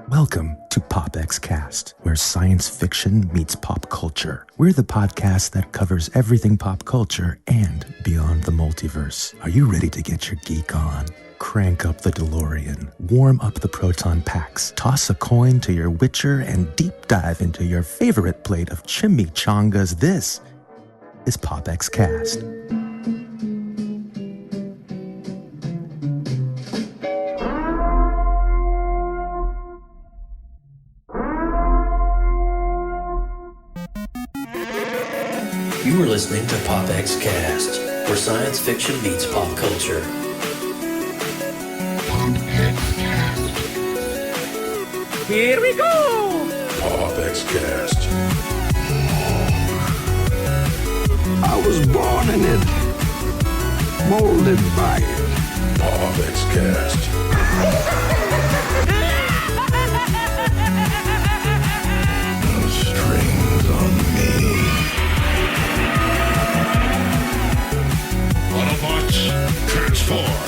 Welcome to POPX Cast, where science fiction meets pop culture. We're the podcast that covers everything pop culture and beyond the multiverse. Are you ready to get your geek on? Crank up the DeLorean, warm up the proton packs, toss a coin to your Witcher, and deep dive into your favorite plate of chimichangas. This is POPX Cast. You are listening to POPX Cast, where science fiction meets pop culture. Here we go! POPX Cast. I was born in it, molded by it. POPX Cast. No strings on me. Autobots, transform.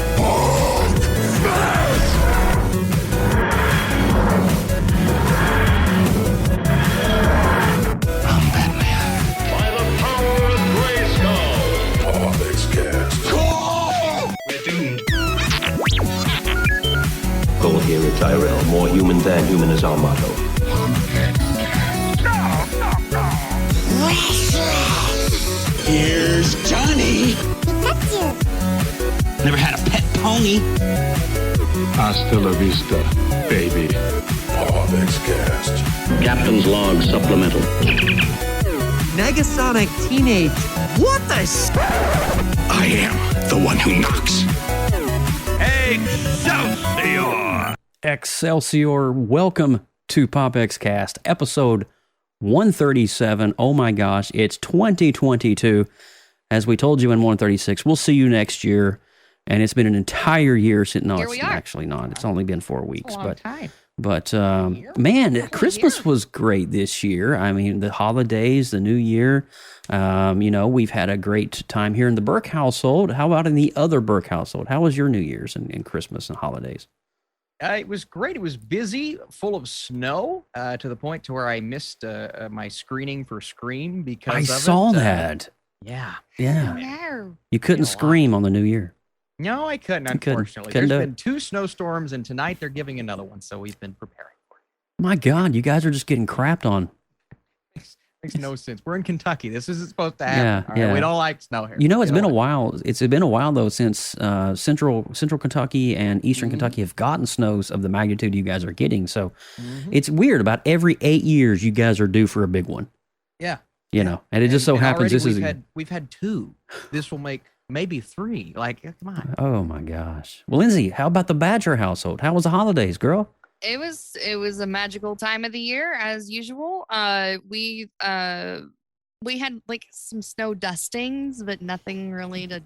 I'm Batman. By the power of Grayskull. POPX Cast. We're doomed. Goal here at Tyrell. More human than human is our motto. Here's Johnny. Never had a pet pony. Hasta la vista, baby. POPX Cast. Captain's log supplemental. Negasonic Teenage. What the I am the one who knocks. Excelsior! Excelsior, welcome to POPX Cast, episode 137. Oh my gosh, it's 2022. As we told you in 136, we'll see you next year. And it's been an entire year since, no, it's actually not. It's only been 4 weeks. But man, Christmas was great this year. I mean, the holidays, the new year, we've had a great time here in the Burke household. How about in the other Burke household? How was your New Year's and Christmas and holidays? It was great. It was busy, full of snow, to the point to where I missed my screening for Scream because I of saw it. that. Yeah. You couldn't scream on the New Year. No, I couldn't, unfortunately. Couldn't There's been 2 snowstorms, and tonight they're giving another one, so we've been preparing for it. My God, you guys are just getting crapped on. Makes no sense. We're in Kentucky. This isn't supposed to happen. Yeah. We don't like snow here. You know, it's been a while. It's been a while though since Central Kentucky and Eastern Kentucky have gotten snows of the magnitude you guys are getting. So it's weird. About every 8 years, you guys are due for a big one. Yeah. You know, and it just so happens this is we've had 2. This will make maybe 3. Like, come on. Oh my gosh. Well, Lindsay, how about the Badger household? How was the holidays, girl? It was a magical time of the year as usual. We had like some snow dustings, but nothing really to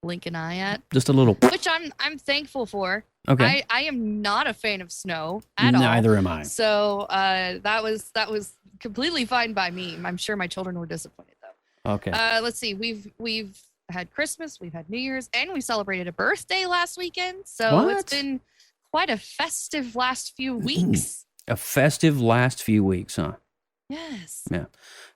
blink an eye at. Just a little. Which I'm thankful for. Okay. I am not a fan of snow at all. Neither am I. So that was completely fine by me. I'm sure my children were disappointed though. Okay. Let's see. We've had Christmas, we've had New Year's, and we celebrated a birthday last weekend. So It's been quite a festive last few weeks. A festive last few weeks, huh? Yes. Yeah.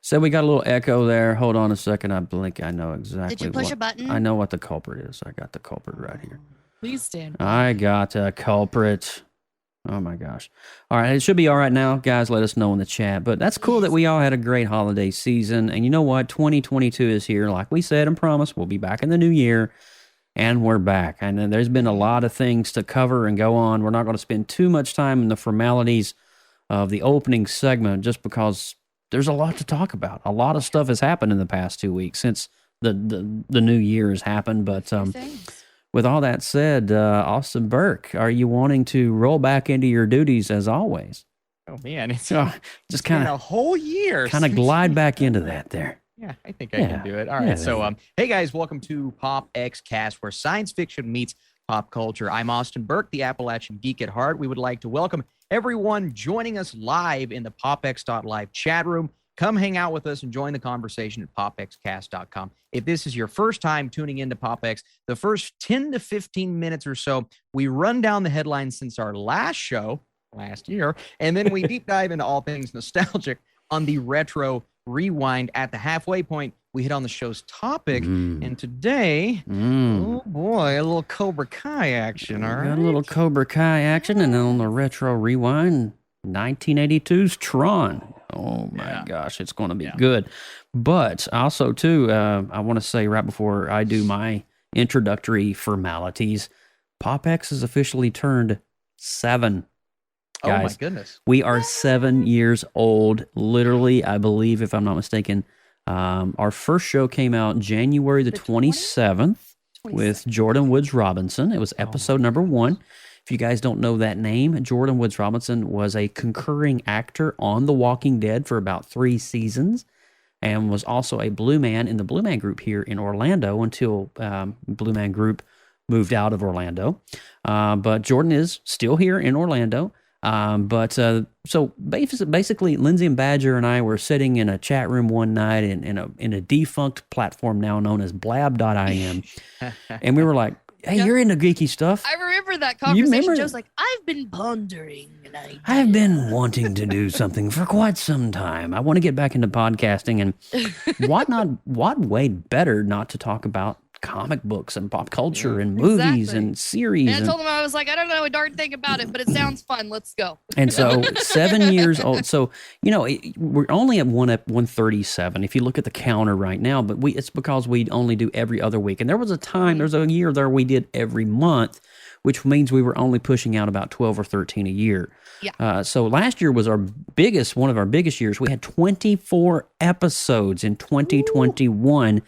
So we got a little echo there. Hold on a second. I blink. I know exactly. Did you push a button? I know what the culprit is. I got the culprit right here. Please stand. I got a culprit. Oh my gosh. All right. It should be all right now. Guys, let us know in the chat. But that's cool that we all had a great holiday season. And you know what? 2022 is here. Like we said and promised, we'll be back in the new year. And we're back. And then there's been a lot of things to cover and go on. We're not going to spend too much time in the formalities of the opening segment just because there's a lot to talk about. A lot of stuff has happened in the past 2 weeks since the new year has happened. But with all that said, Austin Burke, are you wanting to roll back into your duties as always? Oh, man. It's just kind of a whole year. Kind of glide back into that there. Yeah, I think I can do it. All right. So, hey guys, welcome to POPX Cast, where science fiction meets pop culture. I'm Austin Burke, the Appalachian geek at heart. We would like to welcome everyone joining us live in the POPX.live chat room. come hang out with us and join the conversation at popxcast.com. If this is your first time tuning into PopX, the first 10 to 15 minutes or so, we run down the headlines since our last show last year, and then we deep dive into all things nostalgic on the Retro Rewind. At the halfway point, we hit on the show's topic, and today, oh boy, a little Cobra Kai action, all right? Got a little Cobra Kai action, and then on the Retro Rewind, 1982's TRON. Oh my gosh, it's going to be good. But also, too, I want to say right before I do my introductory formalities, PopX has officially turned 7. Guys, oh my goodness. We are 7 years old. Literally, I believe, if I'm not mistaken, our first show came out January the 27th with Jordan Woods Robinson. It was episode number 1. If you guys don't know that name, Jordan Woods Robinson was a concurring actor on The Walking Dead for about 3 seasons and was also a Blue Man in the Blue Man Group here in Orlando until Blue Man Group moved out of Orlando. But Jordan is still here in Orlando. So basically, Lindsay and Badger and I were sitting in a chat room one night in a defunct platform now known as blab.im. And we were like, hey, you're into geeky stuff. I remember that conversation. Joe's like, I've been pondering an idea. I've been wanting to do something for quite some time. I want to get back into podcasting, and what way better not to talk about comic books and pop culture and movies and series. And I told him, I was like, I don't know a darn thing about it, but it sounds fun. Let's go. And so 7 years old. So, we're only at 137 if you look at the counter right now, but it's because we only do every other week. And there was a year there we did every month, which means we were only pushing out about 12 or 13 a year. Yeah. So last year was one of our biggest years. We had 24 episodes in 2021.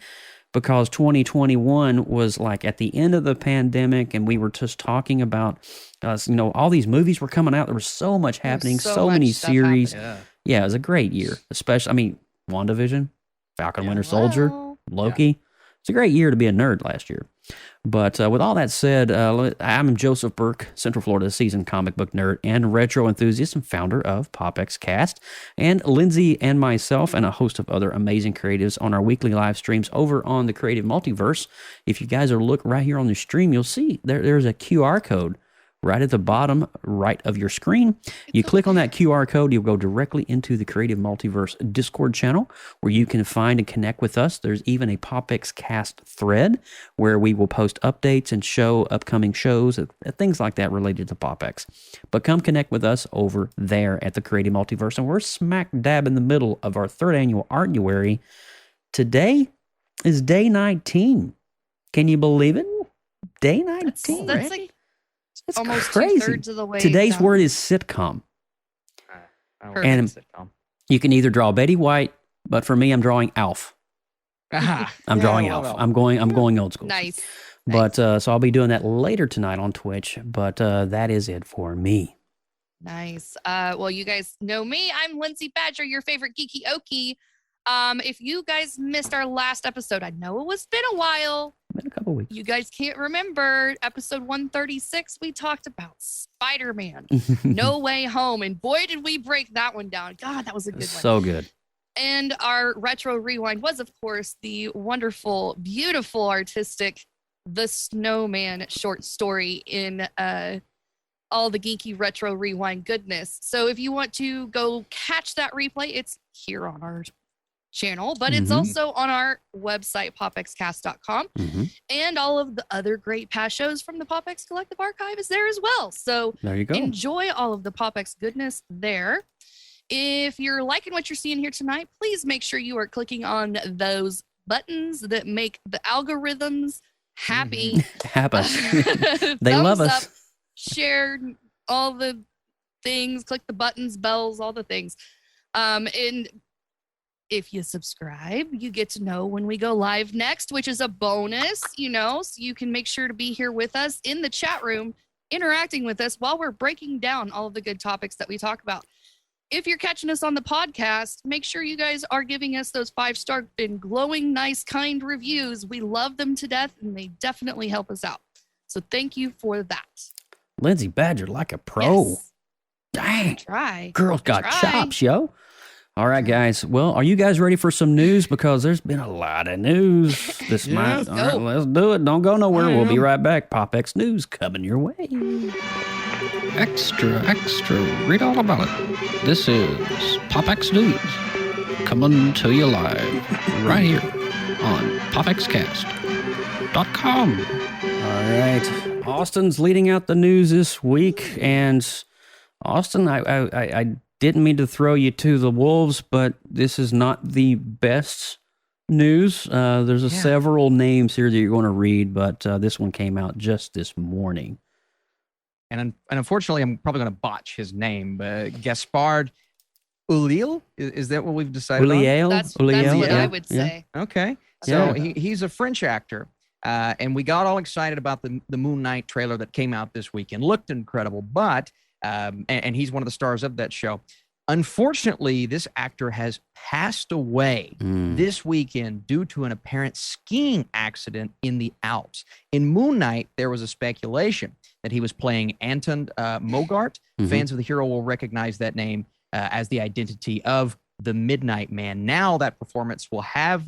Because 2021 was like at the end of the pandemic, and we were just talking about, all these movies were coming out. There was so much happening, so many series. Yeah, it was a great year. Especially, WandaVision, Falcon Winter Soldier, Loki. It's a great year to be a nerd last year. But with all that said, I'm Joseph Burke, Central Florida's seasoned comic book nerd and retro enthusiast and founder of PopX Cast. And Lindsay and myself and a host of other amazing creatives on our weekly live streams over on the Creative Multiverse. If you guys are looking right here on the stream, you'll see there's a QR code right at the bottom right of your screen. You click on that QR code, you'll go directly into the Creative Multiverse Discord channel where you can find and connect with us. There's even a PopX Cast thread where we will post updates and show upcoming shows, things like that related to PopX. But come connect with us over there at the Creative Multiverse, and we're smack dab in the middle of our 3rd annual Artuary. Today is day 19. Can you believe it? Day 19. That's like it's almost crazy. 2/3 of the way. Today's down. word is sitcom. And sitcom. You can either draw Betty White, but for me, I'm drawing Alf. I'm drawing Alf. I'm going old school. Nice. But so I'll be doing that later tonight on Twitch. But that is it for me. Nice. Well, you guys know me. I'm Lindsay Badger, your favorite geeky okie. If you guys missed our last episode, I know it's been a while. Been a couple weeks. You guys can't remember episode 136. We talked about Spider-Man, No Way Home, and boy, did we break that one down. God, that was a good one. So good. And our retro rewind was, of course, the wonderful, beautiful, artistic The Snowman short story in all the geeky retro rewind goodness. So if you want to go catch that replay, it's here on our channel, but it's also on our website, popxcast.com. And all of the other great past shows from the PopX Collective Archive is there as well. So there you go. Enjoy all of the PopX goodness there. If you're liking what you're seeing here tonight, please make sure you are clicking on those buttons that make the algorithms happy. They love us. Up, share all the things, click the buttons, bells, all the things. And if you subscribe, you get to know when we go live next, which is a bonus, so you can make sure to be here with us in the chat room, interacting with us while we're breaking down all of the good topics that we talk about. If you're catching us on the podcast, make sure you guys are giving us those 5-star and glowing, nice, kind reviews. We love them to death, and they definitely help us out. So thank you for that. Lindsay Badger, like a pro. Yes. Dang. Try. Girl's got chops, yo. All right, guys. Well, are you guys ready for some news? Because there's been a lot of news this month. All right, let's do it. Don't go nowhere. We'll be right back. PopX News coming your way. Extra, read all about it. This is PopX News, coming to you live right here on popxcast.com. All right. Austin's leading out the news this week. And Austin, I didn't mean to throw you to the wolves, but this is not the best news. There's several names here that you're going to read, but this one came out just this morning. And unfortunately, I'm probably going to botch his name, but Gaspard Ulliel? Is that what we've decided on? That's what I would say. Okay. So he's a French actor. And we got all excited about the Moon Knight trailer that came out this weekend. Looked incredible, but and he's one of the stars of that show. Unfortunately, this actor has passed away this weekend due to an apparent skiing accident in the Alps. In Moon Knight, there was a speculation that he was playing Anton Mogart. Fans of the hero will recognize that name as the identity of the Midnight Man. Now that performance will have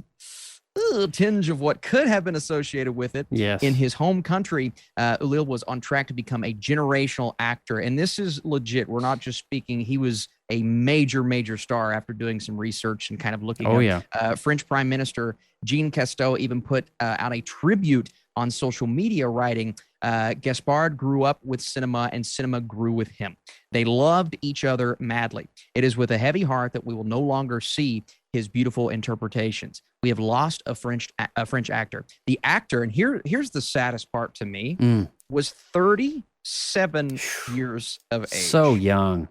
a tinge of what could have been associated with it. In his home country, Ulliel was on track to become a generational actor. And this is legit. We're not just speaking. He was a major star after doing some research and kind of looking up. French Prime Minister Jean Casteau even put out a tribute on social media, writing, Gaspard grew up with cinema and cinema grew with him. They loved each other madly. It is with a heavy heart that we will no longer see his beautiful interpretations. We have lost a French actor. The actor, and here's the saddest part to me, was 37 years of age. So young.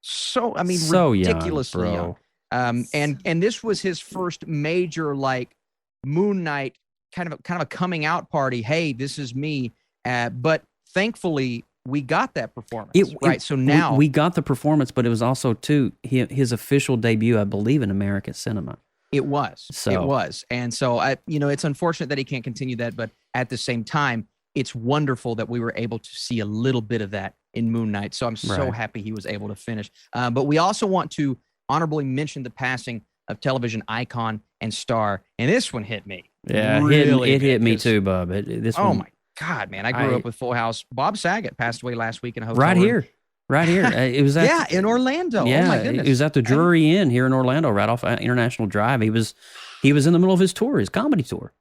So, I mean, so ridiculously young. And this was his first major, like, Moon Knight kind of a coming out party. Hey, this is me. But thankfully, we got that performance, right? So now we got the performance, but it was also too his official debut, I believe, in American cinema. It was. And so it's unfortunate that he can't continue that, but at the same time, it's wonderful that we were able to see a little bit of that in Moon Knight. So I'm so happy he was able to finish. But we also want to honorably mention the passing of television icon and star, and this one hit me. Yeah, really it hit me too, Bub. My God, man! I grew up with Full House. Bob Saget passed away last week in a hotel right room. here. It was in Orlando. Yeah, oh my goodness. It was at the Drury Inn here in Orlando, right off International Drive. He was in the middle of his tour, his comedy tour,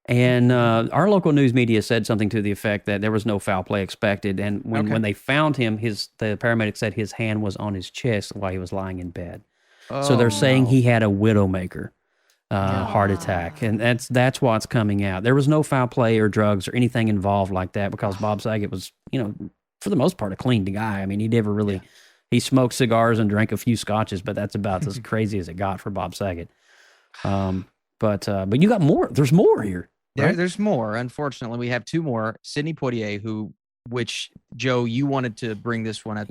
and our local news media said something to the effect that there was no foul play expected. And when they found him, the paramedic said his hand was on his chest while he was lying in bed. So they're saying he had a widowmaker heart attack, and that's what's coming out. There was no foul play or drugs or anything involved like that, because Bob Saget was, for the most part, a clean guy. I mean, he never really he smoked cigars and drank a few scotches, but that's about as crazy as it got for Bob Saget. But you got more. There's more here. Right? There's more. Unfortunately, we have two more. Sidney Poitier, which Joe, you wanted to bring this one up.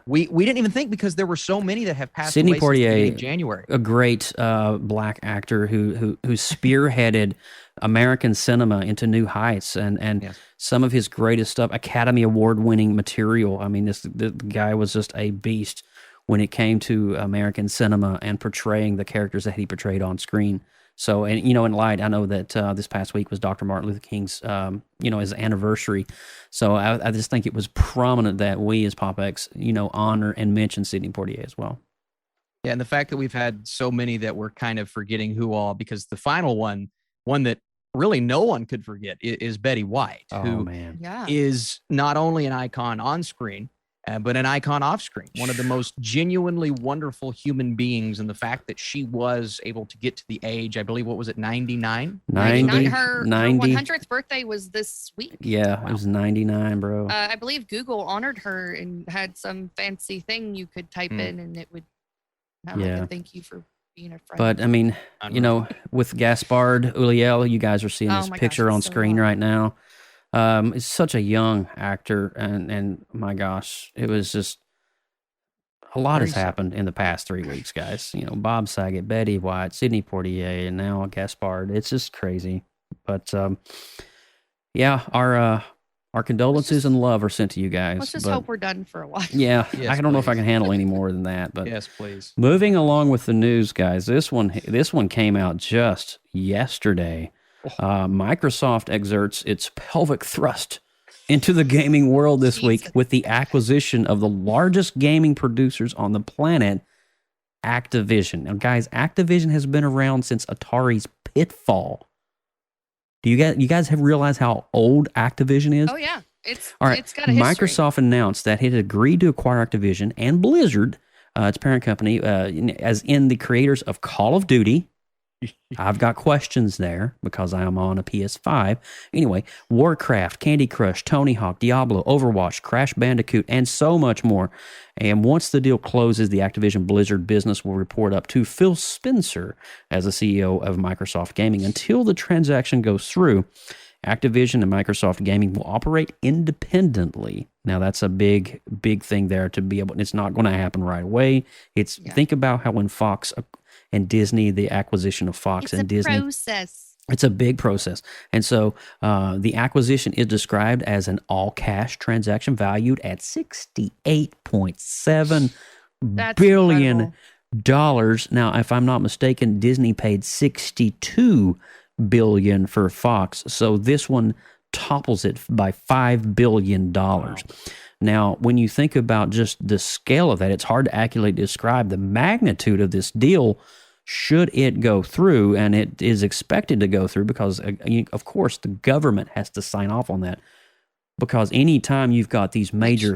We didn't even think, because there were so many that have passed away since the beginning of January. A great black actor who spearheaded American cinema into new heights, and some of his greatest stuff, Academy Award winning material. I mean, the guy was just a beast when it came to American cinema and portraying the characters that he portrayed on screen. So, and in light, I know that this past week was Dr. Martin Luther King's, his anniversary. So I just think it was prominent that we as PopX, honor and mention Sidney Poitier as well. Yeah, and the fact that we've had so many that we're kind of forgetting who all, because the final one that really no one could forget is Betty White, who is not only an icon on screen, but an icon off screen, one of the most genuinely wonderful human beings. And the fact that she was able to get to the age, I believe, what was it, 99? 90. Her 100th birthday was this week. Yeah, It was 99, bro. I believe Google honored her and had some fancy thing you could type in, and it would have like a thank you for being a friend. But I mean, with Gaspard Ulliel, you guys are seeing this picture on screen right now. It's such a young actor, and my gosh, it was just a lot has happened in the past 3 weeks, guys. Bob Saget, Betty White, Sidney Poitier, and now Gaspard. It's just crazy. But our Our condolences and love are sent to you guys. Let's just but- hope we're done for a while. Yeah, Yes, I don't know if I please. can handle any more than that. But Yes, please. moving along with the news, guys. This one came out just yesterday. Microsoft exerts its pelvic thrust into the gaming world this week with the acquisition of the largest gaming producers on the planet, Activision. Now, guys, Activision has been around since Atari's Pitfall. Do you guys have realized how old Activision is? Oh yeah, it's All right. It's got a history. Microsoft announced that it had agreed to acquire Activision and Blizzard, its parent company, as in the creators of Call of Duty. I've got questions there because I am on a PS5. Anyway, Warcraft, Candy Crush, Tony Hawk, Diablo, Overwatch, Crash Bandicoot, and so much more. And once the deal closes, the Activision Blizzard business will report up to Phil Spencer as the CEO of Microsoft Gaming. Until the transaction goes through, Activision and Microsoft Gaming will operate independently. Now, that's a big, big thing there to be able. It's not going to happen right away. Think about how when Fox and Disney, the acquisition of Fox and Disney. Process. It's a big process. And so the acquisition is described as an all-cash transaction valued at $68.7 billion. Now, if I'm not mistaken, Disney paid $62 billion for Fox. So this one topples it by $5 billion. Wow. Now, when you think about just the scale of that, it's hard to accurately describe the magnitude of this deal should it go through, and it is expected to go through because, of course, the government has to sign off on that. Because anytime you've got these major,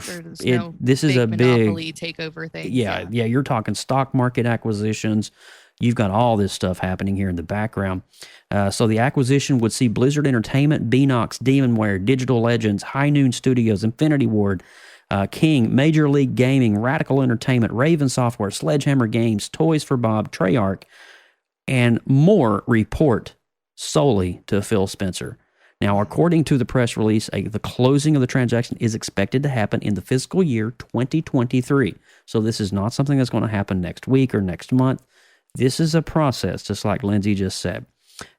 this is a monopoly big takeover thing. Yeah, you're talking stock market acquisitions. You've got all this stuff happening here in the background. So the acquisition would see Blizzard Entertainment, Beanox, Demonware, Digital Legends, High Noon Studios, Infinity Ward, King, Major League Gaming, Radical Entertainment, Raven Software, Sledgehammer Games, Toys for Bob, Treyarch, and more report solely to Phil Spencer. Now, according to the press release, the closing of the transaction is expected to happen in the fiscal year 2023. So this is not something that's going to happen next week or next month. This is a process, just like Lindsay just said.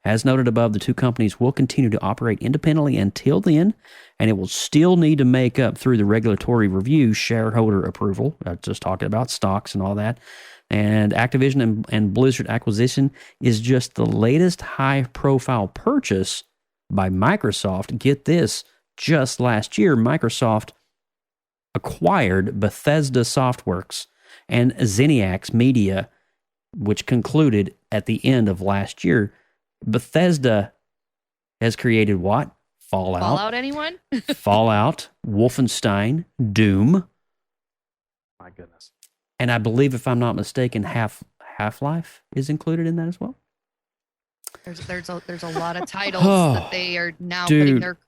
As noted above, the two companies will continue to operate independently until then, and it will still need to make up through the regulatory review, shareholder approval, just talking about stocks and all that. And Activision and Blizzard acquisition is just the latest high-profile purchase by Microsoft. Get this, just last year, Microsoft acquired Bethesda Softworks and Zeniax Media, which concluded at the end of last year. Bethesda has created what? Fallout. Fallout, anyone? Fallout, Wolfenstein, Doom. My goodness. And I believe, if I'm not mistaken, Half-Life is included in that as well. There's a lot of titles that they are now putting their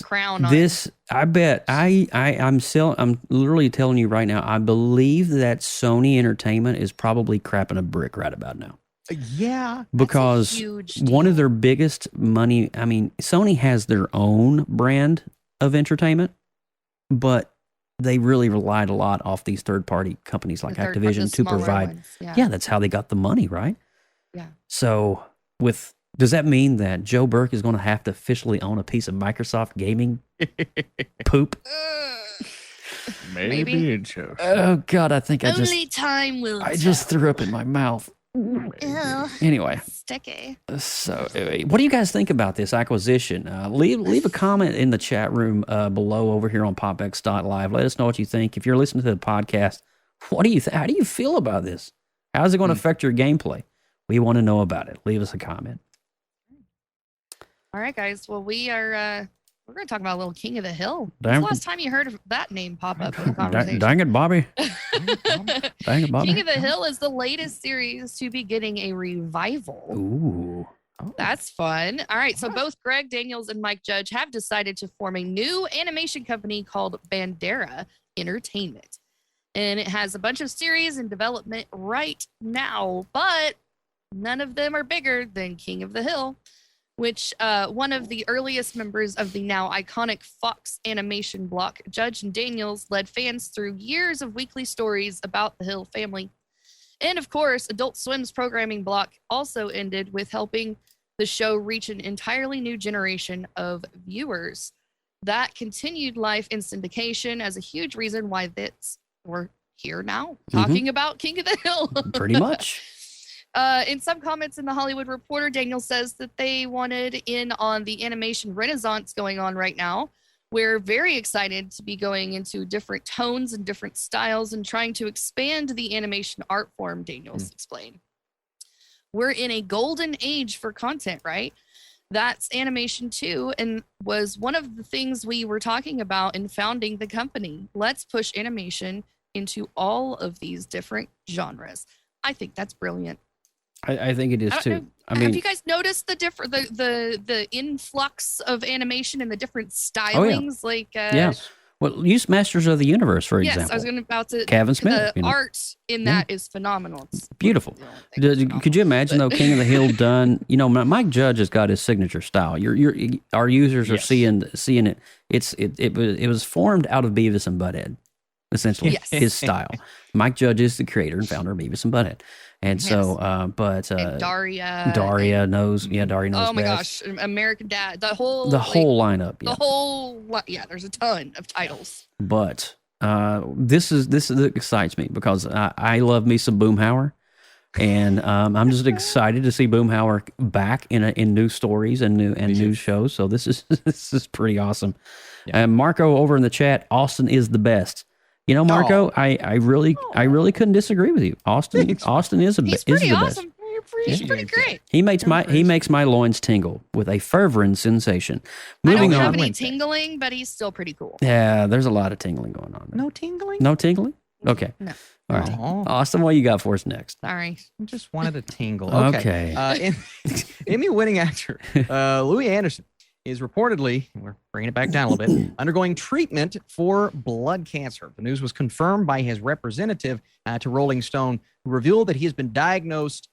crown on. I bet I'm literally telling you right now, I believe that Sony Entertainment is probably crapping a brick right about now. Yeah. Because one of their biggest money, I mean, Sony has their own brand of entertainment, but they really relied a lot off these third-party companies like Activision to provide. Ones, yeah, that's how they got the money, right? Yeah. So does that mean that Joe Burke is going to have to officially own a piece of Microsoft gaming poop? Maybe. it shows. Oh God, I think time will I just threw up in my mouth. Ew. Anyway, sticky. So, what do you guys think about this acquisition? Leave a comment in the chat room below over here on popx.live. Let us know what you think. If you're listening to the podcast, how do you feel about this? How is it going to affect your gameplay? We want to know about it. Leave us a comment. All right, guys. Well, we're going to talk about a little King of the Hill. Damn. When's the last time you heard of that name pop up in the conversation? Dang it, Bobby. Dang it, Bobby. King of the Hill is the latest series to be getting a revival. Ooh. That's fun. All right. So both Greg Daniels and Mike Judge have decided to form a new animation company called Bandera Entertainment. And it has a bunch of series in development right now, but none of them are bigger than King of the Hill, which one of the earliest members of the now iconic Fox animation block, Judge and Daniels, led fans through years of weekly stories about the Hill family. And of course, Adult Swim's programming block also ended with helping the show reach an entirely new generation of viewers. that continued life in syndication as a huge reason why we're here now talking about King of the Hill. Pretty much. In some comments in the Hollywood Reporter, Daniel says that they wanted in on the animation renaissance going on right now. We're very excited to be going into different tones and different styles and trying to expand the animation art form, Daniel's explained. We're in a golden age for content, right? That's animation too, and was one of the things we were talking about in founding the company. Let's push animation into all of these different genres. I think that's brilliant. I think it is too. Have you guys noticed the influx of animation and the different stylings? Well, use Masters of the Universe, for example. Yes, I was about to. Kevin Smith. The art in that is phenomenal. It's beautiful. Could you imagine though, King of the Hill done? Mike Judge has got his signature style. Our users are seeing it. It was formed out of Beavis and Butthead, essentially his style. Mike Judge is the creator and founder of Beavis and Butthead. And so, and Daria knows. Yeah, Daria knows. Oh my best. gosh, American Dad, the whole lineup. There's a ton of titles. But this excites me because I love me some Boomhauer, and I'm just excited to see Boomhauer back in new stories and new shows. So this is pretty awesome. Yeah. Marco over in the chat, Austin is the best. Marco, I really couldn't disagree with you. Austin is the best. He's pretty great. He makes my loins tingle with a fervent sensation. Moving I don't on. have any tingling, but he's still pretty cool. Yeah, there's a lot of tingling going on there. No tingling? No tingling? Okay. No. All right. Austin, what you got for us next? Sorry. I just wanted a tingle. Okay. Emmy-winning actor Louis Anderson is reportedly, we're bringing it back down a little bit, undergoing treatment for blood cancer. The news was confirmed by his representative to Rolling Stone, who revealed that he has been diagnosed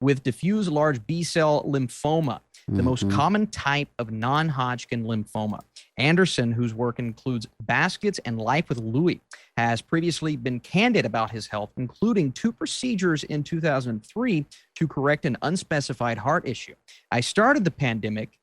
with diffuse large B-cell lymphoma, the most common type of non-Hodgkin lymphoma. Anderson, whose work includes Baskets and Life with Louis, has previously been candid about his health, including 2 procedures in 2003 to correct an unspecified heart issue. I started the pandemic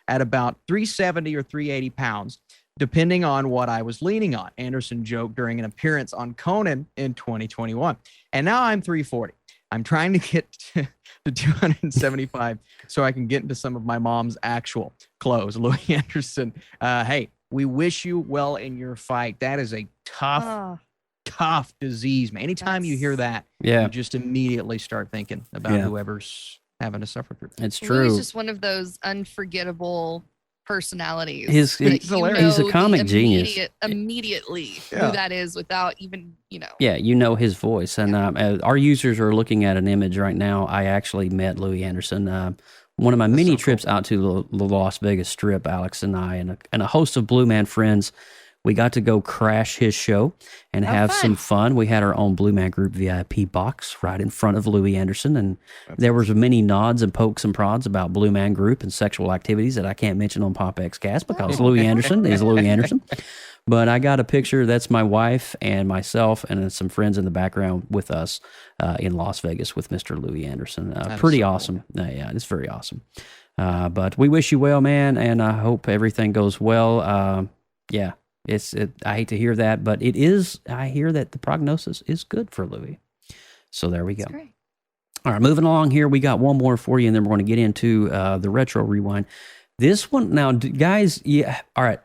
at about 370 or 380 pounds, depending on what I was leaning on, Anderson joked during an appearance on Conan in 2021. And now I'm 340. I'm trying to get to 275 so I can get into some of my mom's actual clothes. Louis Anderson, hey, we wish you well in your fight. That is a tough disease, man. Anytime you hear that, you just immediately start thinking about whoever's having to suffer through it. It's true. He's just one of those unforgettable personalities. He's a comic genius. Immediately who that is without even, Yeah, his voice. And our users are looking at an image right now. I actually met Louis Anderson. One of my many trips out to the Las Vegas Strip, Alex and I, and a host of Blue Man friends, we got to go crash his show and have some fun. We had our own Blue Man Group VIP box right in front of Louis Anderson, and there was many nods and pokes and prods about Blue Man Group and sexual activities that I can't mention on PopX Cast because Louis Anderson is Louis Anderson. But I got a picture. That's my wife and myself and some friends in the background with us in Las Vegas with Mr. Louis Anderson. Pretty awesome. Yeah, it's very awesome. But we wish you well, man, and I hope everything goes well. Yeah. I hate to hear that, but it is. I hear that the prognosis is good for Louis. So there we go. Great. All right, moving along here. We got one more for you, and then we're going to get into the retro rewind. This one now, guys. Yeah. All right,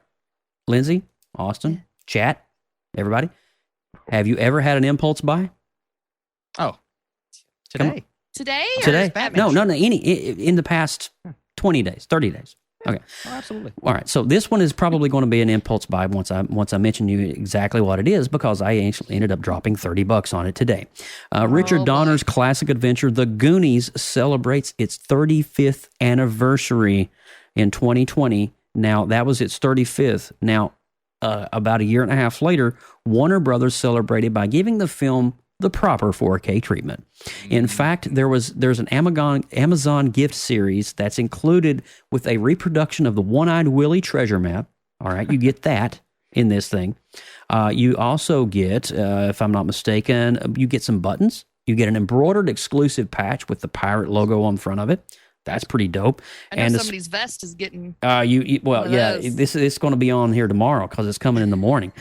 Lindsay, Austin, chat, everybody. Have you ever had an impulse buy? Oh, today. Today? No. In the past 20 days, 30 days. Okay. Oh, absolutely. All right. So this one is probably going to be an impulse buy once I mention you exactly what it is, because I actually ended up dropping $30 on it today. Richard Donner's classic adventure, The Goonies, celebrates its 35th anniversary in 2020. Now, that was its 35th. Now, about a year and a half later, Warner Brothers celebrated by giving the film the proper 4K treatment. In fact, there's an Amazon gift series that's included with a reproduction of the One-Eyed Willie treasure map. All right, you get that in this thing. You also get, if I'm not mistaken, you get some buttons. You get an embroidered exclusive patch with the pirate logo on front of it. That's pretty dope. I know and somebody's vest is getting. This is going to be on here tomorrow because it's coming in the morning.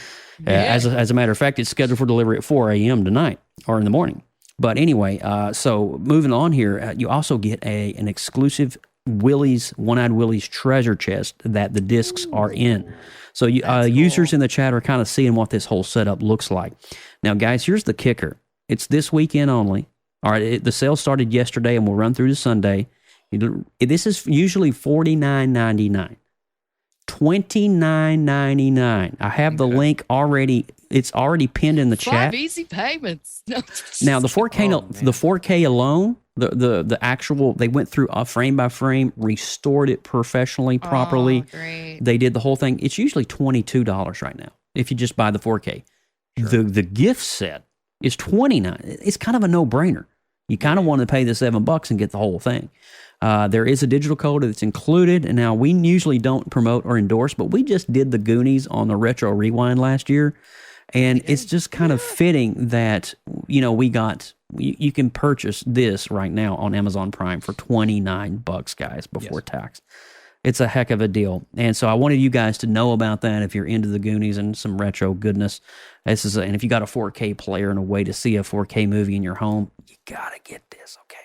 As a matter of fact, it's scheduled for delivery at 4 a.m. tonight or in the morning. But anyway, so moving on here, you also get an exclusive One-Eyed Willie's treasure chest that the discs are in. So users in the chat are kind of seeing what this whole setup looks like. Now, guys, here's the kicker. It's this weekend only. All right, the sale started yesterday and will run through to Sunday. This is usually $49.99. $29.99. I have the link already. It's already pinned in the chat. 5 easy payments. Now the 4K alone, the actual, they went through frame by frame, restored it professionally, properly. Great. They did the whole thing. It's usually $22 right now if you just buy the 4K. Sure. The gift set is $29. It's kind of a no-brainer. You kind of want to pay the $7 and get the whole thing. There is a digital code that's included. And now we usually don't promote or endorse, but we just did the Goonies on the Retro Rewind last year. And it's just kind of fitting that, you can purchase this right now on Amazon Prime for $29, guys, before tax. It's a heck of a deal. And so I wanted you guys to know about that if you're into the Goonies and some retro goodness. And if you got a 4K player and a way to see a 4K movie in your home, you got to get this, okay?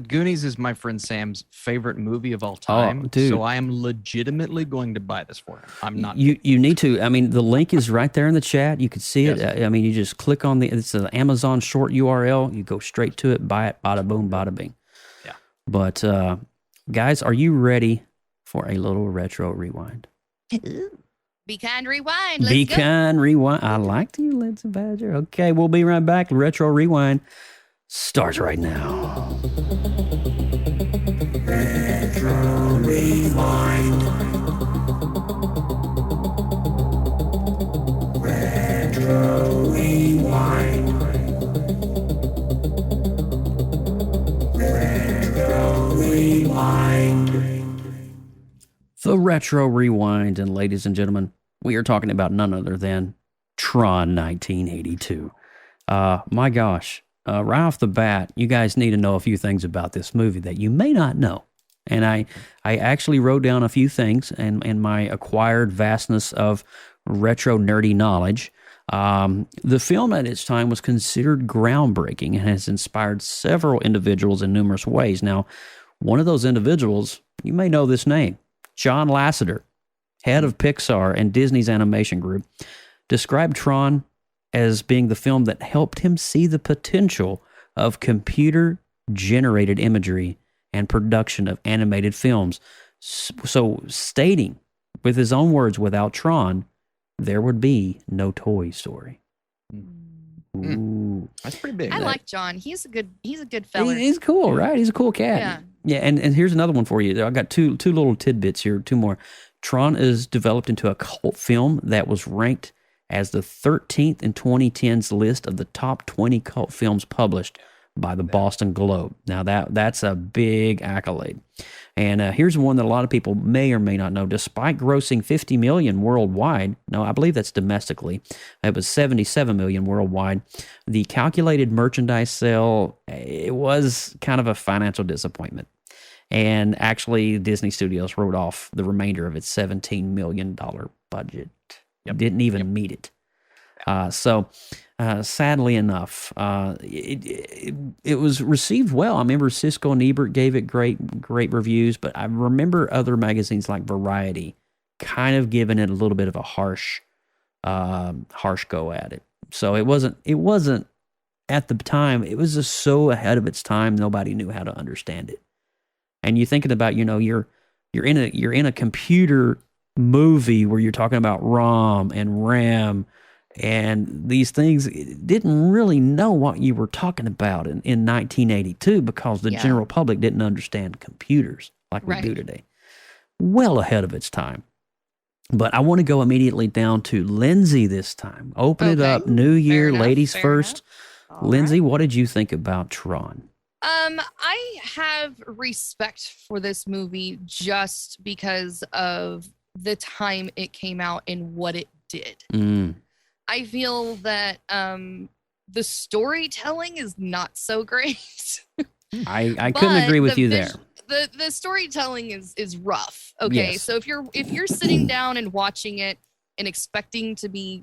Goonies is my friend Sam's favorite movie of all time. Dude. So I am legitimately going to buy this for him. I'm not. You need to. I mean, the link is right there in the chat. You can see it. I mean, you just click on it's an Amazon short URL. You go straight to it, buy it, bada boom, bada bing. Yeah. But guys, are you ready for a little retro rewind? Be kind, rewind. Let's Be go. kind, rewind. I like you, Lindsay Badger. Okay, we'll be right back. Retro rewind starts right now. Retro Rewind. Retro Rewind. Retro Rewind. The Retro Rewind, and ladies and gentlemen, we are talking about none other than TRON 1982. My gosh. Right off the bat, you guys need to know a few things about this movie that you may not know. And I actually wrote down a few things in my acquired vastness of retro nerdy knowledge. The film at its time was considered groundbreaking and has inspired several individuals in numerous ways. Now, one of those individuals, you may know this name, John Lasseter, head of Pixar and Disney's animation group, described TRON as being the film that helped him see the potential of computer-generated imagery and production of animated films. So stating, with his own words, without TRON, there would be no Toy Story. Ooh. That's pretty big. I like John. He's a good fella. He's cool, right? He's a cool cat. Yeah, and here's another one for you. I got two little tidbits here, two more. TRON is developed into a cult film that was ranked as the 13th in 2010's list of the top 20 cult films published by the Boston Globe. Now, that's a big accolade. And here's one that a lot of people may or may not know. Despite grossing $50 million worldwide, no, I believe that's domestically, it was $77 million worldwide, the calculated merchandise sale, it was kind of a financial disappointment. And actually, Disney Studios wrote off the remainder of its $17 million budget. Didn't even meet it. Sadly enough, it was received well. I remember Siskel and Ebert gave it great reviews, but I remember other magazines like Variety kind of giving it a little bit of a harsh go at it. So it wasn't at the time. It was just so ahead of its time. Nobody knew how to understand it. And you're thinking about, you're in a computer movie where you're talking about ROM and RAM and these things, didn't really know what you were talking about in 1982 because the general public didn't understand computers like we do today. Well ahead of its time. But I want to go immediately down to Lindsay this time. Open it up. New year, ladies first. Lindsay, what did you think about TRON? I have respect for this movie just because of the time it came out and what it did. I feel that the storytelling is not so great. I couldn't agree with you there. The storytelling is rough. Okay, Yes. so if you're sitting down and watching it and expecting to be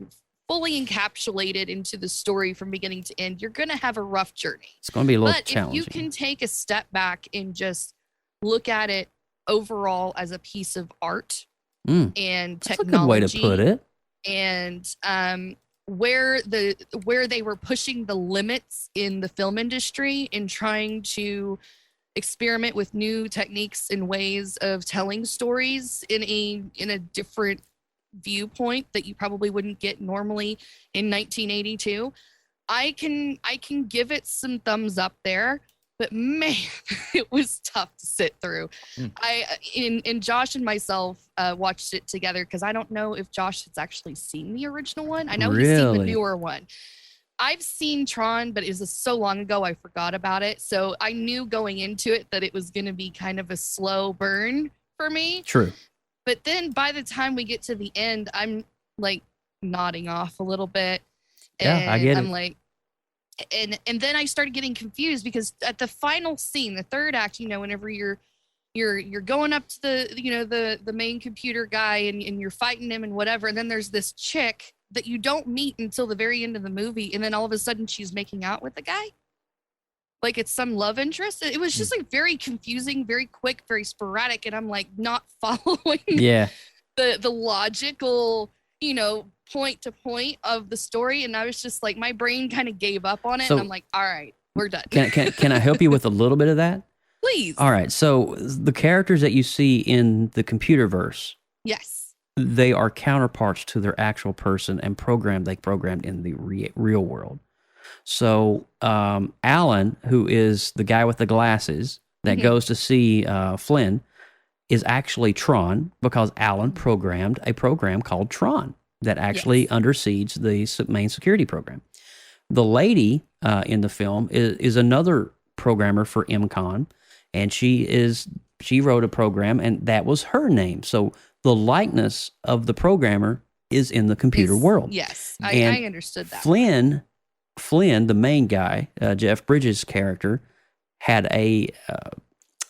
fully encapsulated into the story from beginning to end, you're gonna have a rough journey. It's going to be a little But challenging. if you can take a step back and just look at it overall as a piece of art and That's technology, a good way to put it. and where they were pushing the limits in the film industry and trying to experiment with new techniques and ways of telling stories in a different viewpoint that you probably wouldn't get normally in 1982. I can give it some thumbs up there, but man, it was tough to sit through. And Josh and myself watched it together because I don't know if Josh has actually seen the original one. I know he's seen the newer one. I've seen Tron, but it was so long ago I forgot about it. So I knew going into it that it was going to be kind of a slow burn for me. True. But then by the time we get to the end, I'm like nodding off a little bit. Yeah, I get it. I'm like, and then I started getting confused because at the final scene, the third act, whenever you're going up to the main computer guy and you're fighting him and whatever, and then there's this chick that you don't meet until the very end of the movie, and then all of a sudden she's making out with the guy. Like it's some love interest. It was just like very confusing, very quick, very sporadic, and I'm like not following the logical, point to point of the story. And I was just like, my brain kind of gave up on it. So, and I'm like, all right, we're done. Can I help you with a little bit of that? Please. All right. So the characters that you see in the computer verse, yes, they are counterparts to their actual person and they programmed in the real world. So Alan, who is the guy with the glasses that goes to see Flynn, is actually Tron because Alan programmed a program called Tron that actually undersees the main security program. The lady in the film is another programmer for MCON, and she wrote a program, and that was her name. So the likeness of the programmer is in the computer world. Yes, I understood that. Flynn, the main guy, Jeff Bridges' character, had a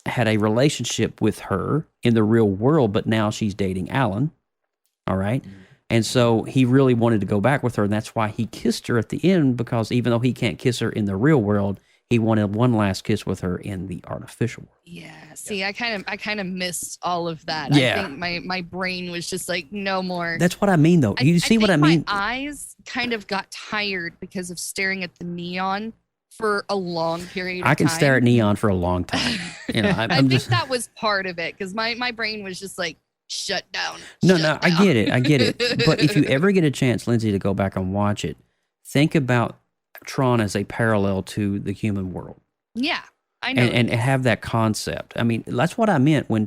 relationship with her in the real world, but now she's dating Alan. All right. And so he really wanted to go back with her, and that's why he kissed her at the end, because even though he can't kiss her in the real world, he wanted one last kiss with her in the artificial world. Yeah. See, I kind of missed all of that. Yeah. I think my brain was just like, no more. That's what I mean, though. You see what I mean? My eyes kind of got tired because of staring at the neon for a long period of time. I can stare at neon for a long time. I think that was part of it, because my brain was just like, shut down. No, I get it. But if you ever get a chance, Lindsay, to go back and watch it, think about Tron as a parallel to the human world. Yeah, I know. And have that concept. I mean, that's what I meant when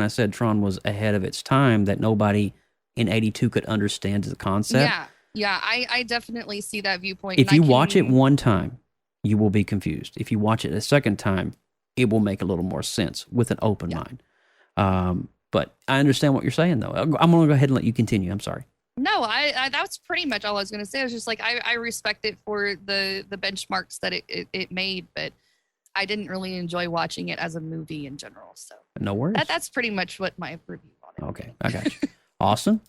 I said Tron was ahead of its time, that nobody in 82 could understand the concept. Yeah, I definitely see that viewpoint. If you watch it one time, you will be confused. If you watch it a second time, it will make a little more sense with an open mind. But I understand what you're saying, though. I'm going to go ahead and let you continue. I'm sorry. No, I that's pretty much all I was going to say. I was just like, I respect it for the benchmarks that it made, but I didn't really enjoy watching it as a movie in general. So no worries. That's pretty much what my review on it. Okay, I got you. Austin?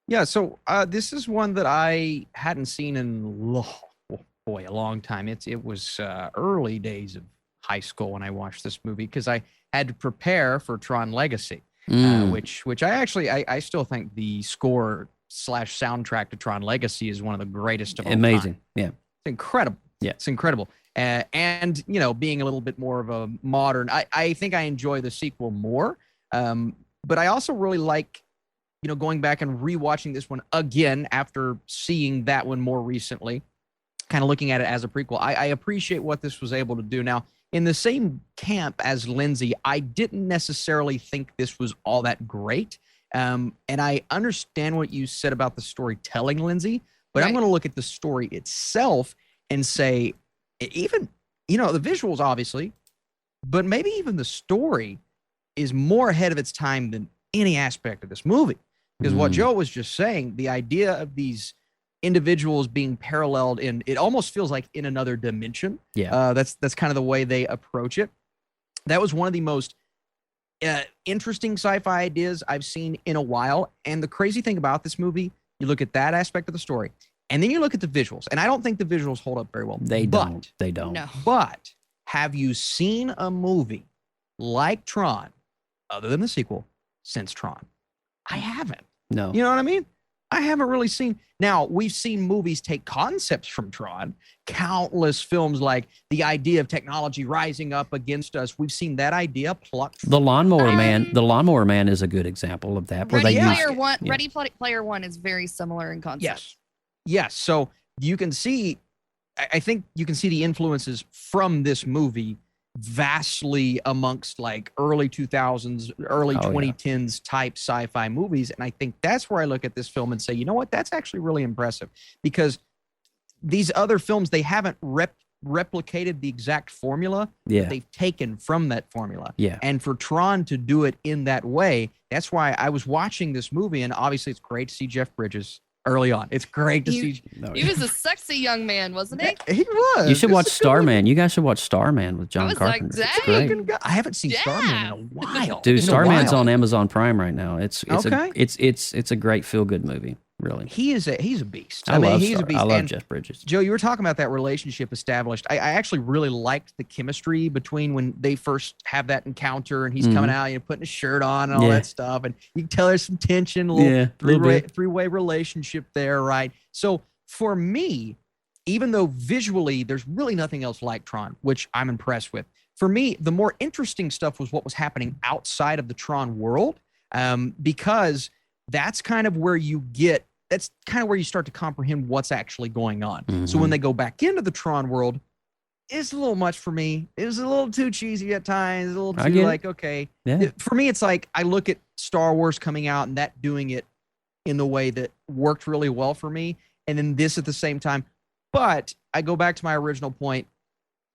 Yeah, so this is one that I hadn't seen in a long time. It was early days of high school when I watched this movie, because I had to prepare for Tron Legacy, which I still think the score / soundtrack to Tron Legacy is one of the greatest of all Amazing. time. Yeah. It's incredible. Yeah. It's incredible. And, being a little bit more of a modern, I think I enjoy the sequel more. But I also really like, going back and rewatching this one again after seeing that one more recently, kind of looking at it as a prequel. I appreciate what this was able to do. Now, in the same camp as Lindsay, I didn't necessarily think this was all that great. And I understand what you said about the storytelling, Lindsay, but I'm going to look at the story itself and say, even, the visuals, obviously, but maybe even the story is more ahead of its time than any aspect of this movie. Because what Joe was just saying, the idea of these individuals being paralleled in, it almost feels like in another dimension. Yeah. That's kind of the way they approach it. That was one of the most interesting sci-fi ideas I've seen in a while. And the crazy thing about this movie, you look at that aspect of the story, and then you look at the visuals, and I don't think the visuals hold up very well. They don't. No. But have you seen a movie like Tron, other than the sequel, since Tron? I haven't. No. You know what I mean? I haven't really seen. Now, we've seen movies take concepts from Tron, countless films like the idea of technology rising up against us. We've seen that idea plucked. The Lawnmower Man. The Lawnmower Man is a good example of that. Where Ready they Player use, One. yeah. Ready Player One is very similar in concept. Yes. Yes. So you can see, I think you can see the influences from this movie vastly amongst like early 2000s, early 2010s type sci-fi movies. And I think that's where I look at this film and say, you know what, that's actually really impressive, because these other films, they haven't replicated the exact formula. Yeah. They've taken from that formula. Yeah. And for Tron to do it in that way, that's why I was watching this movie, and obviously it's great to see Jeff Bridges early on. It's great to see. He was a sexy young man, wasn't he? He was. You should watch Starman. You guys should watch Starman with John was Carpenter. like, It's dang. great. I haven't seen Starman in a while. Dude, In a Starman's while. on Amazon Prime right now. It's Okay. it's a great feel good movie. Really. He's a beast. I mean, love he's a beast. I love And Jeff Bridges. Joe, you were talking about that relationship established. I actually really liked the chemistry between when they first have that encounter and he's coming out, putting a shirt on and all that stuff. And you can tell there's some tension, a little three-way relationship there, right? So for me, even though visually there's really nothing else like Tron, which I'm impressed with, for me, the more interesting stuff was what was happening outside of the Tron world, because that's kind of where you start to comprehend what's actually going on. So when they go back into the Tron world, it's a little much for me. It was a little too cheesy at times, a little too like, okay. Yeah. For me, it's like I look at Star Wars coming out and that doing it in the way that worked really well for me, and then this at the same time. But I go back to my original point.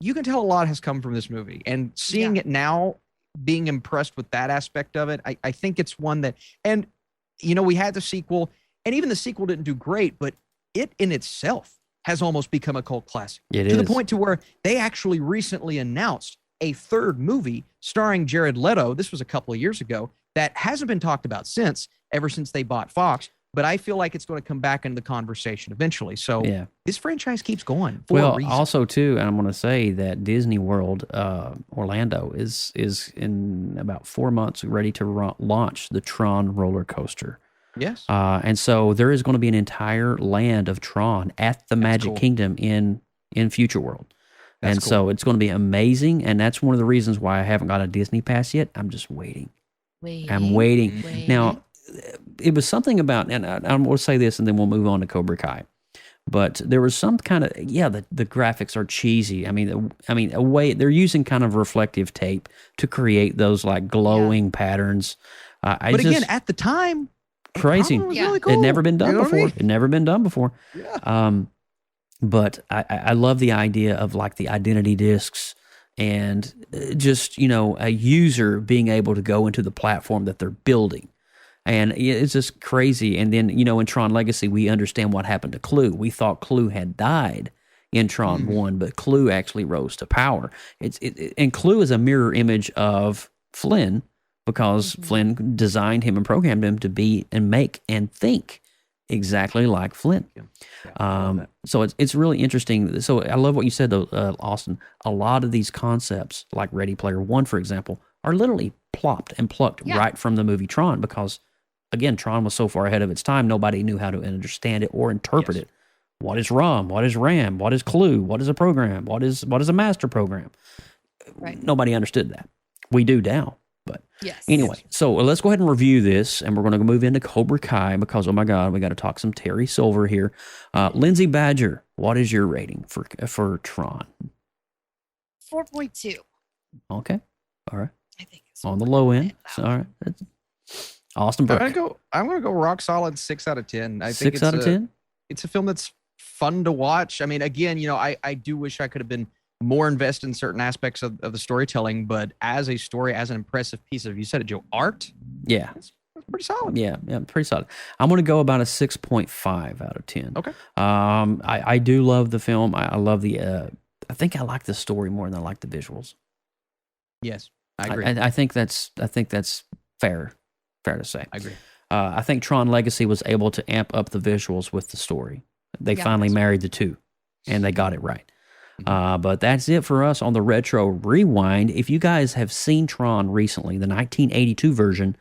You can tell a lot has come from this movie, and seeing it now, being impressed with that aspect of it, I think it's one that, and we had the sequel, and even the sequel didn't do great, but it in itself has almost become a cult classic. To the point to where they actually recently announced a third movie starring Jared Leto. This was a couple of years ago, that hasn't been talked about ever since they bought Fox. But I feel like it's going to come back into the conversation eventually. So this franchise keeps going for a reason. Also too, and I'm going to say that Disney World Orlando is in about 4 months ready to launch the Tron roller coaster. Yes. And so there is going to be an entire land of Tron at the Magic Kingdom in Future World. And so it's going to be amazing. And that's one of the reasons why I haven't got a Disney Pass yet. I'm just waiting. I'm waiting. Now, it was something about, and I'm going to say this and then we'll move on to Cobra Kai. But there was some kind of, the graphics are cheesy. I mean, a way they're using kind of reflective tape to create those like glowing patterns. But again, at the time, crazy. Was really cool. It'd never been done before. I mean? It'd never been done before. Yeah. But I love the idea of like the identity discs and just, a user being able to go into the platform that they're building. And it's just crazy. And then, in Tron Legacy, we understand what happened to Clue. We thought Clue had died in Tron 1, but Clue actually rose to power. And Clue is a mirror image of Flynn, because Flynn designed him and programmed him to be and make and think exactly like Flynn. So it's really interesting. So I love what you said, though, Austin. A lot of these concepts, like Ready Player One, for example, are literally plopped and plucked right from the movie Tron, because, again, Tron was so far ahead of its time, nobody knew how to understand it or interpret it. What is ROM? What is RAM? What is Clue? What is a program? What is a master program? Right. Nobody understood that. We do now. But anyway, so let's go ahead and review this, and we're going to move into Cobra Kai because, oh my God, we got to talk some Terry Silver here. Lindsay Badger, what is your rating for Tron? 4.2. Okay, all right. I think it's on the low end. So, all right, Austin Burke. I'm gonna go rock solid 6 out of 10. I think 6 out of 10. It's a film that's fun to watch. I mean, again, I do wish I could have been more invested in certain aspects of the storytelling, but as a story, as an impressive piece of, you said it, Joe, art. Yeah. It's Pretty solid. Yeah, pretty solid. I'm going to go about a 6.5 out of 10. Okay. I do love the film. I love the. I think I like the story more than I like the visuals. Yes, I agree. I think that's fair to say. I agree. I think Tron Legacy was able to amp up the visuals with the story. They finally married the two, and they got it right. But that's it for us on the Retro Rewind. If you guys have seen Tron recently, the 1982 version,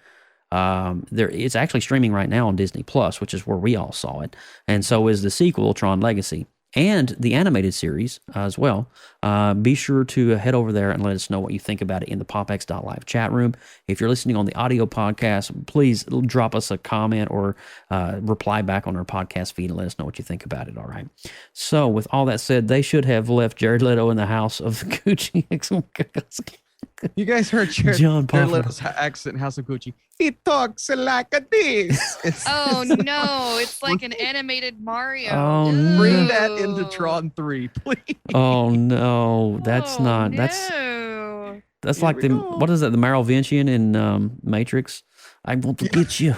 it's actually streaming right now on Disney Plus, which is where we all saw it, and so is the sequel, Tron Legacy, and the animated series as well. Be sure to head over there and let us know what you think about it in the popx.live chat room. If you're listening on the audio podcast, please drop us a comment or reply back on our podcast feed and let us know what you think about it, all right? So with all that said, they should have left Jared Leto in the house of Gucci. You guys heard John Jared Leto's accent in House of Gucci. He talks like a this. Oh no, it's like an animated Mario. Oh, no. Bring that into Tron 3, please. Oh no, that's not. No. That's like what is that? The Merovingian in Matrix. I want to get you.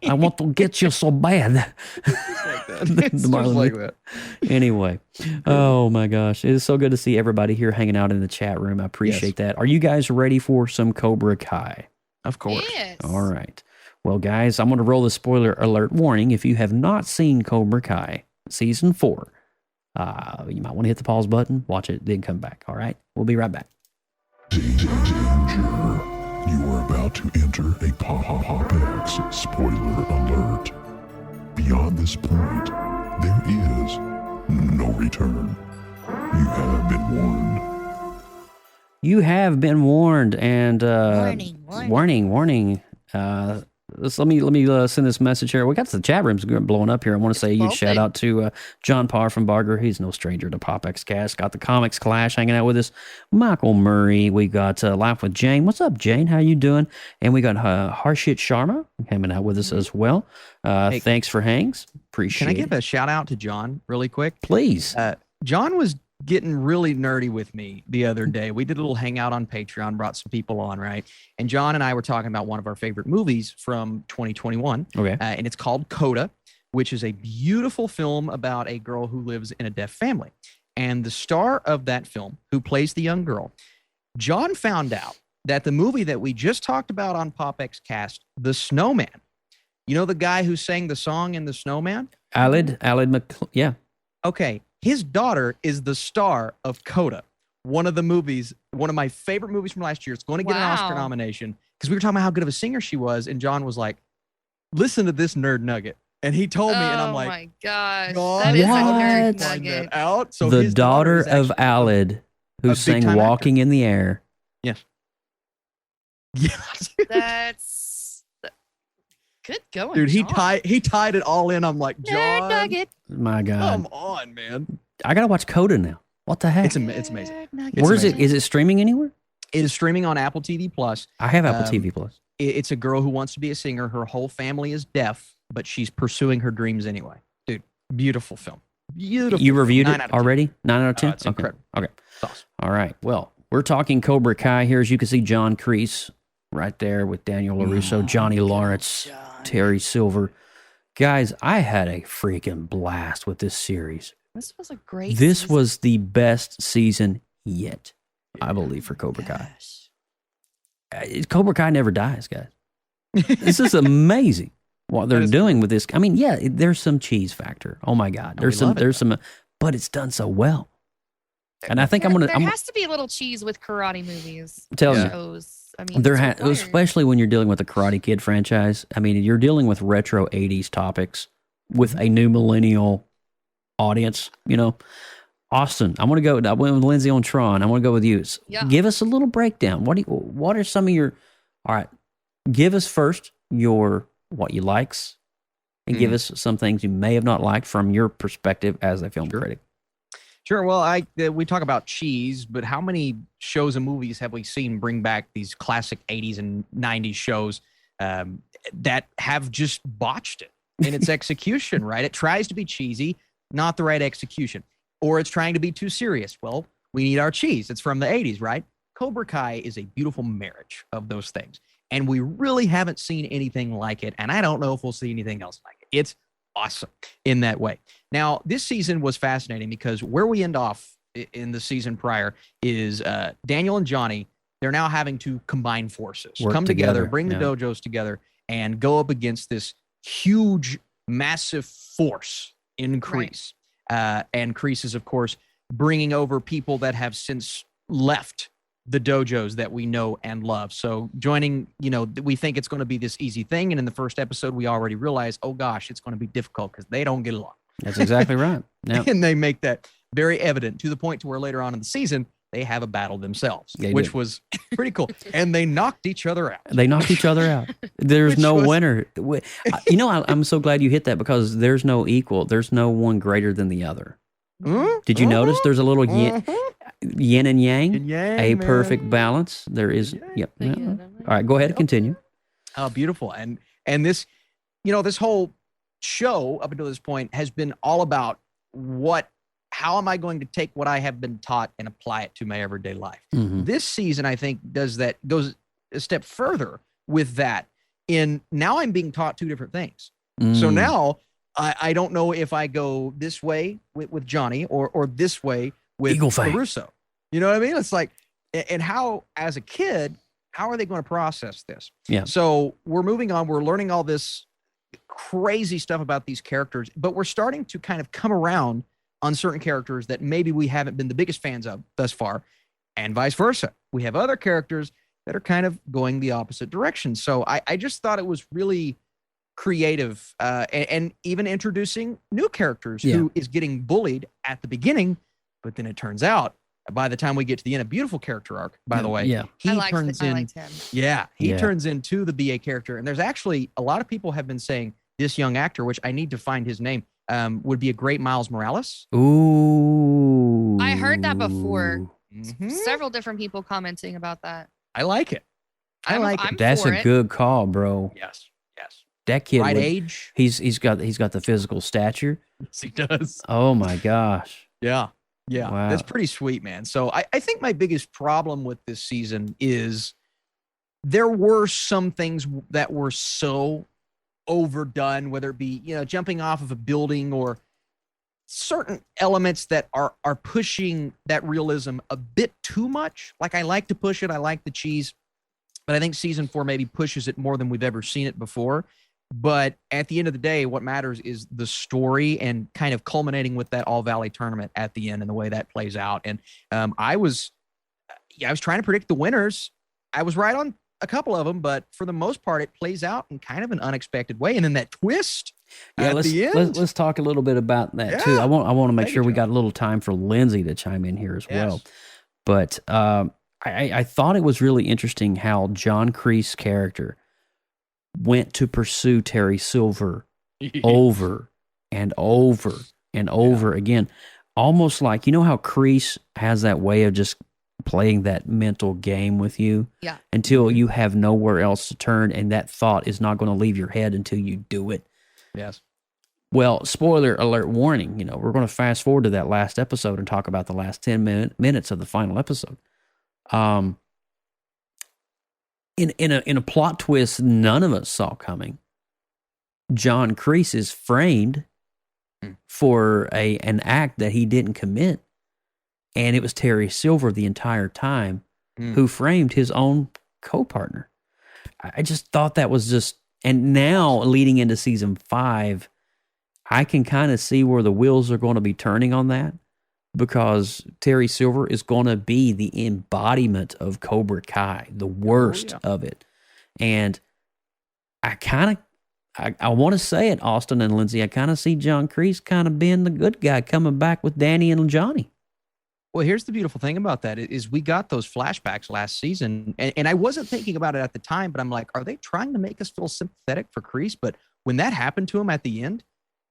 I want to get you so bad. Like that. Anyway, oh my gosh, it is so good to see everybody here hanging out in the chat room. I appreciate that. Are you guys ready for some Cobra Kai? Of course. Yes. All right. Well, guys, I'm going to roll the spoiler alert warning. If you have not seen Cobra Kai season 4, you might want to hit the pause button, watch it, then come back. All right. We'll be right back. Danger. You are about to enter a POPX spoiler alert. Beyond this point, there is no return. You have been warned. You have been warned, and warning. Let me send this message here. We got the chat rooms blowing up here. I want to say a huge shout out to John Parr from Barger. He's no stranger to PopX Cast. Got the Comics Clash hanging out with us. Michael Murray. We got Laugh with Jane. What's up, Jane? How you doing? And we got Harshit Sharma hanging out with us as well. Hey, thanks for hangs. Appreciate it. Can I give a shout out to John really quick? Please. John was getting really nerdy with me the other day. We did a little hangout on Patreon, brought some people on, right? And John and I were talking about one of our favorite movies from 2021. Okay. And it's called Coda, which is a beautiful film about a girl who lives in a deaf family. And the star of that film, who plays the young girl, John found out that the movie that we just talked about on PopX Cast, The Snowman, you know the guy who sang the song in The Snowman? Alid yeah. Okay. His daughter is the star of Coda, one of my favorite movies from last year. It's going to get an Oscar nomination because we were talking about how good of a singer she was. And John was like, listen to this nerd nugget. And he told me, and I'm like, oh my gosh, God, that is a What? nerd nugget. Out. So the his daughter of actually Alid, who a sang big-time Walking in the Air. Yes. Yeah. That's good going, Dude, he John. tied it all in. I'm like, Nerd John, nugget. My God. come on, man. I got to watch Coda now. What the heck? It's amazing. Where is it? Is it streaming anywhere? It is streaming on Apple TV Plus. I have Apple TV Plus. It's a girl who wants to be a singer. Her whole family is deaf, but she's pursuing her dreams anyway. Dude, beautiful film. Beautiful. You reviewed 9 it out of 10. already? 9 out of 10? It's incredible. Okay. It's awesome. All right. Well, we're talking Cobra Kai here. As you can see, John Kreese right there with Daniel LaRusso, Johnny Lawrence, Terry Silver. Guys, I had a freaking blast with this series. This was a great This season. was the best season yet, I believe, for Cobra Kai. Cobra Kai never dies, guys. This is amazing what they're doing with this. I mean, yeah, there's some cheese factor. Oh my God, there's some, but it's done so well. And I think there has to be a little cheese with karate movies. Tell me. Shows. I mean, especially when you're dealing with the Karate Kid franchise. I mean, you're dealing with retro 80s topics with a new millennial audience, you know. Austin, I went with Lindsay on Tron. I want to go with you. Yeah. Give us a little breakdown. What are some of your, all right, give us first what you likes and give us some things you may have not liked from your perspective as a film critic. Sure. Well, we talk about cheese, but how many shows and movies have we seen bring back these classic 80s and 90s shows that have just botched it in its execution, right? It tries to be cheesy, not the right execution. Or it's trying to be too serious. Well, we need our cheese. It's from the 80s, right? Cobra Kai is a beautiful marriage of those things. And we really haven't seen anything like it. And I don't know if we'll see anything else like it. It's awesome in that way. Now, this season was fascinating because where we end off in the season prior is Daniel and Johnny. They're now having to combine forces, come together, bring the dojos together, and go up against this huge, massive force in Kreese. And Kreese is, of course, bringing over people that have since left the dojos that we know and love. So joining, we think it's going to be this easy thing. And in the first episode, we already realize, oh gosh, it's going to be difficult because they don't get along. That's exactly right. Yep. And they make that very evident to the point to where later on in the season, they have a battle themselves, which was pretty cool. And they knocked each other out. There's no winner. I'm so glad you hit that because there's no equal. There's no one greater than the other. Did you notice there's a little yin and yang, a perfect balance? There is. Yep. All right, go ahead and continue. Oh, beautiful. And this, this whole show up until this point has been all about how am I going to take what I have been taught and apply it to my everyday life? Mm-hmm. This season, I think, goes a step further with that. Now I'm being taught two different things. So now I don't know if I go this way with Johnny or this way with LaRusso. You know what I mean? It's like, and how, as a kid, how are they going to process this? Yeah. So we're moving on. We're learning all this crazy stuff about these characters, but we're starting to kind of come around on certain characters that maybe we haven't been the biggest fans of thus far, and vice versa. We have other characters that are kind of going the opposite direction. So I just thought it was really creative and even introducing new characters who is getting bullied at the beginning, but then it turns out by the time we get to the end, a beautiful character arc, by the way. Yeah. He turns into the BA character. And there's actually a lot of people have been saying this young actor, which I need to find his name, would be a great Miles Morales. Ooh. I heard that before. Mm-hmm. Several different people commenting about that. I like it. That's a good call, bro. Yes. That kid, age. He's got the physical stature. Yes, he does. Oh my gosh. Yeah. Wow. That's pretty sweet, man. So I think my biggest problem with this season is there were some things that were so overdone, whether it be, jumping off of a building or certain elements that are pushing that realism a bit too much. Like, I like to push it. I like the cheese, but I think season 4 maybe pushes it more than we've ever seen it before. But at the end of the day, what matters is the story and kind of culminating with that All Valley tournament at the end and the way that plays out. And I was trying to predict the winners. I was right on a couple of them, but for the most part, it plays out in kind of an unexpected way. And then that twist at the end. Let's talk a little bit about that too. I want to make sure we got a little time for Lindsay to chime in here as well. But I thought it was really interesting how John Kreese's character went to pursue Terry Silver over and over and over again. Almost like, how Kreese has that way of just playing that mental game with you until you have nowhere else to turn, and that thought is not going to leave your head until you do it. Yes. Well, spoiler alert warning, we're going to fast forward to that last episode and talk about the last 10 minutes of the final episode. In a plot twist none of us saw coming, John Kreese is framed for an act that he didn't commit, and it was Terry Silver the entire time who framed his own co-partner. I just thought that was just, and now leading into season 5, I can kind of see where the wheels are going to be turning on that, because Terry Silver is going to be the embodiment of Cobra Kai, the worst of it. And I want to say it, Austin and Lindsay, I kind of see John Kreese kind of being the good guy coming back with Danny and Johnny. Well, here's the beautiful thing about that is we got those flashbacks last season, and I wasn't thinking about it at the time, but I'm like, are they trying to make us feel sympathetic for Kreese? But when that happened to him at the end,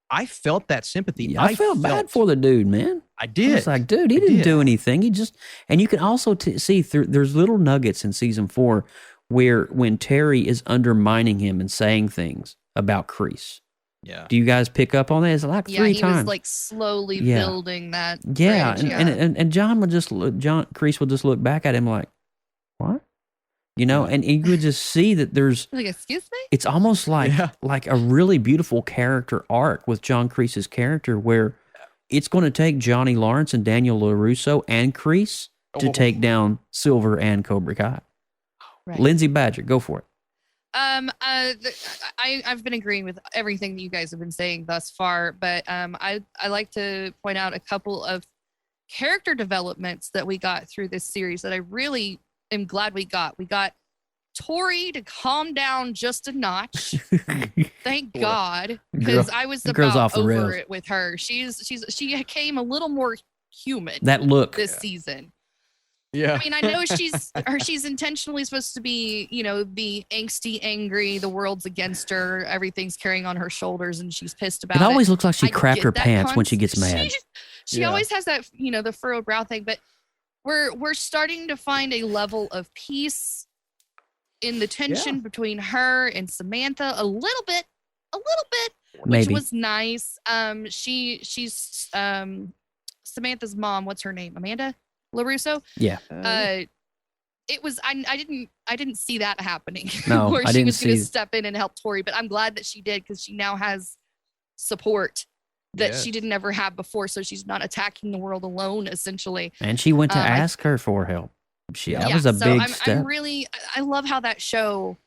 I felt that sympathy. Yeah, I felt bad for the dude, man. I did. I was like, dude, he didn't do anything. He just, and you can also see there's little nuggets in season 4 where when Terry is undermining him and saying things about Kreese. Yeah. Do you guys pick up on that? It's like 3 times. Yeah, he was like slowly building that. Yeah, bridge, and Kreese would just look back at him like, you know, and you could just see that there's Like, excuse me? it's almost like a really beautiful character arc with John Kreese's character where it's going to take Johnny Lawrence and Daniel LaRusso and Kreese to take down Silver and Cobra Kai. Right. Lindsay Badger, go for it. I've been agreeing with everything that you guys have been saying thus far, but I like to point out a couple of character developments that we got through this series that I really am glad we got. We got Tori to calm down just a notch. Thank God, because I was about over it with her. She came a little more human. That look this season. Yeah. I mean, I know she's intentionally supposed to be, you know, the angsty, angry, the world's against her, everything's carrying on her shoulders, and she's pissed about it. It always looks like she crapped her pants when she gets mad. She always has that, you know, the furrowed brow thing, but we're starting to find a level of peace in the tension between her and Samantha a little bit, which was nice. She's Samantha's mom. What's her name? Amanda LaRusso. Yeah. It was I didn't see that happening. No, where I she didn't was going see to step in and help Tori, but I'm glad that she did because she now has support that she didn't ever have before. So she's not attacking the world alone, essentially. And she went to ask her for help. That was a big step. I love how that show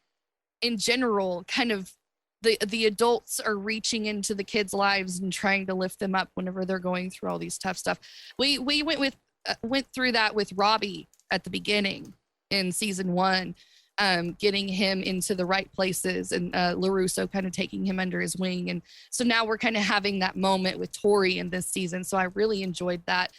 in general kind of the adults are reaching into the kids' lives and trying to lift them up whenever they're going through all these tough stuff. We went through that with Robbie at the beginning in season 1, getting him into the right places and LaRusso kind of taking him under his wing. And so now we're kind of having that moment with Tori in this season. So I really enjoyed that.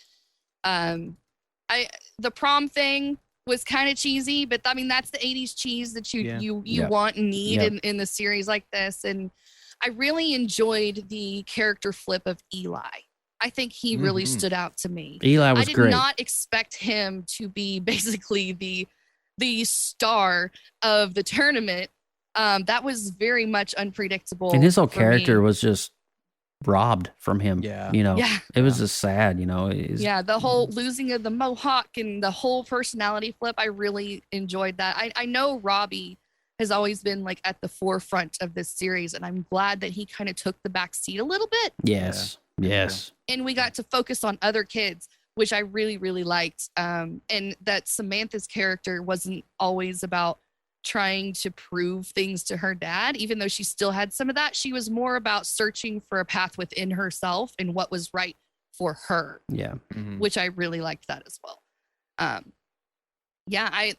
The prom thing was kind of cheesy, but I mean, that's the 80s cheese that you want and need in the series like this. And I really enjoyed the character flip of Eli. I think he really stood out to me. Eli was great. I did not expect him to be basically the star of the tournament. That was very much unpredictable. And his whole character was just robbed from him. Yeah. You know, it was just sad, you know. The whole losing of the mohawk and the whole personality flip. I really enjoyed that. I know Robbie has always been like at the forefront of this series, and I'm glad that he kind of took the back seat a little bit. Yes. And we got to focus on other kids, which I really, really liked. And that Samantha's character wasn't always about trying to prove things to her dad, even though she still had some of that. She was more about searching for a path within herself and what was right for her. Yeah. Which I really liked that as well.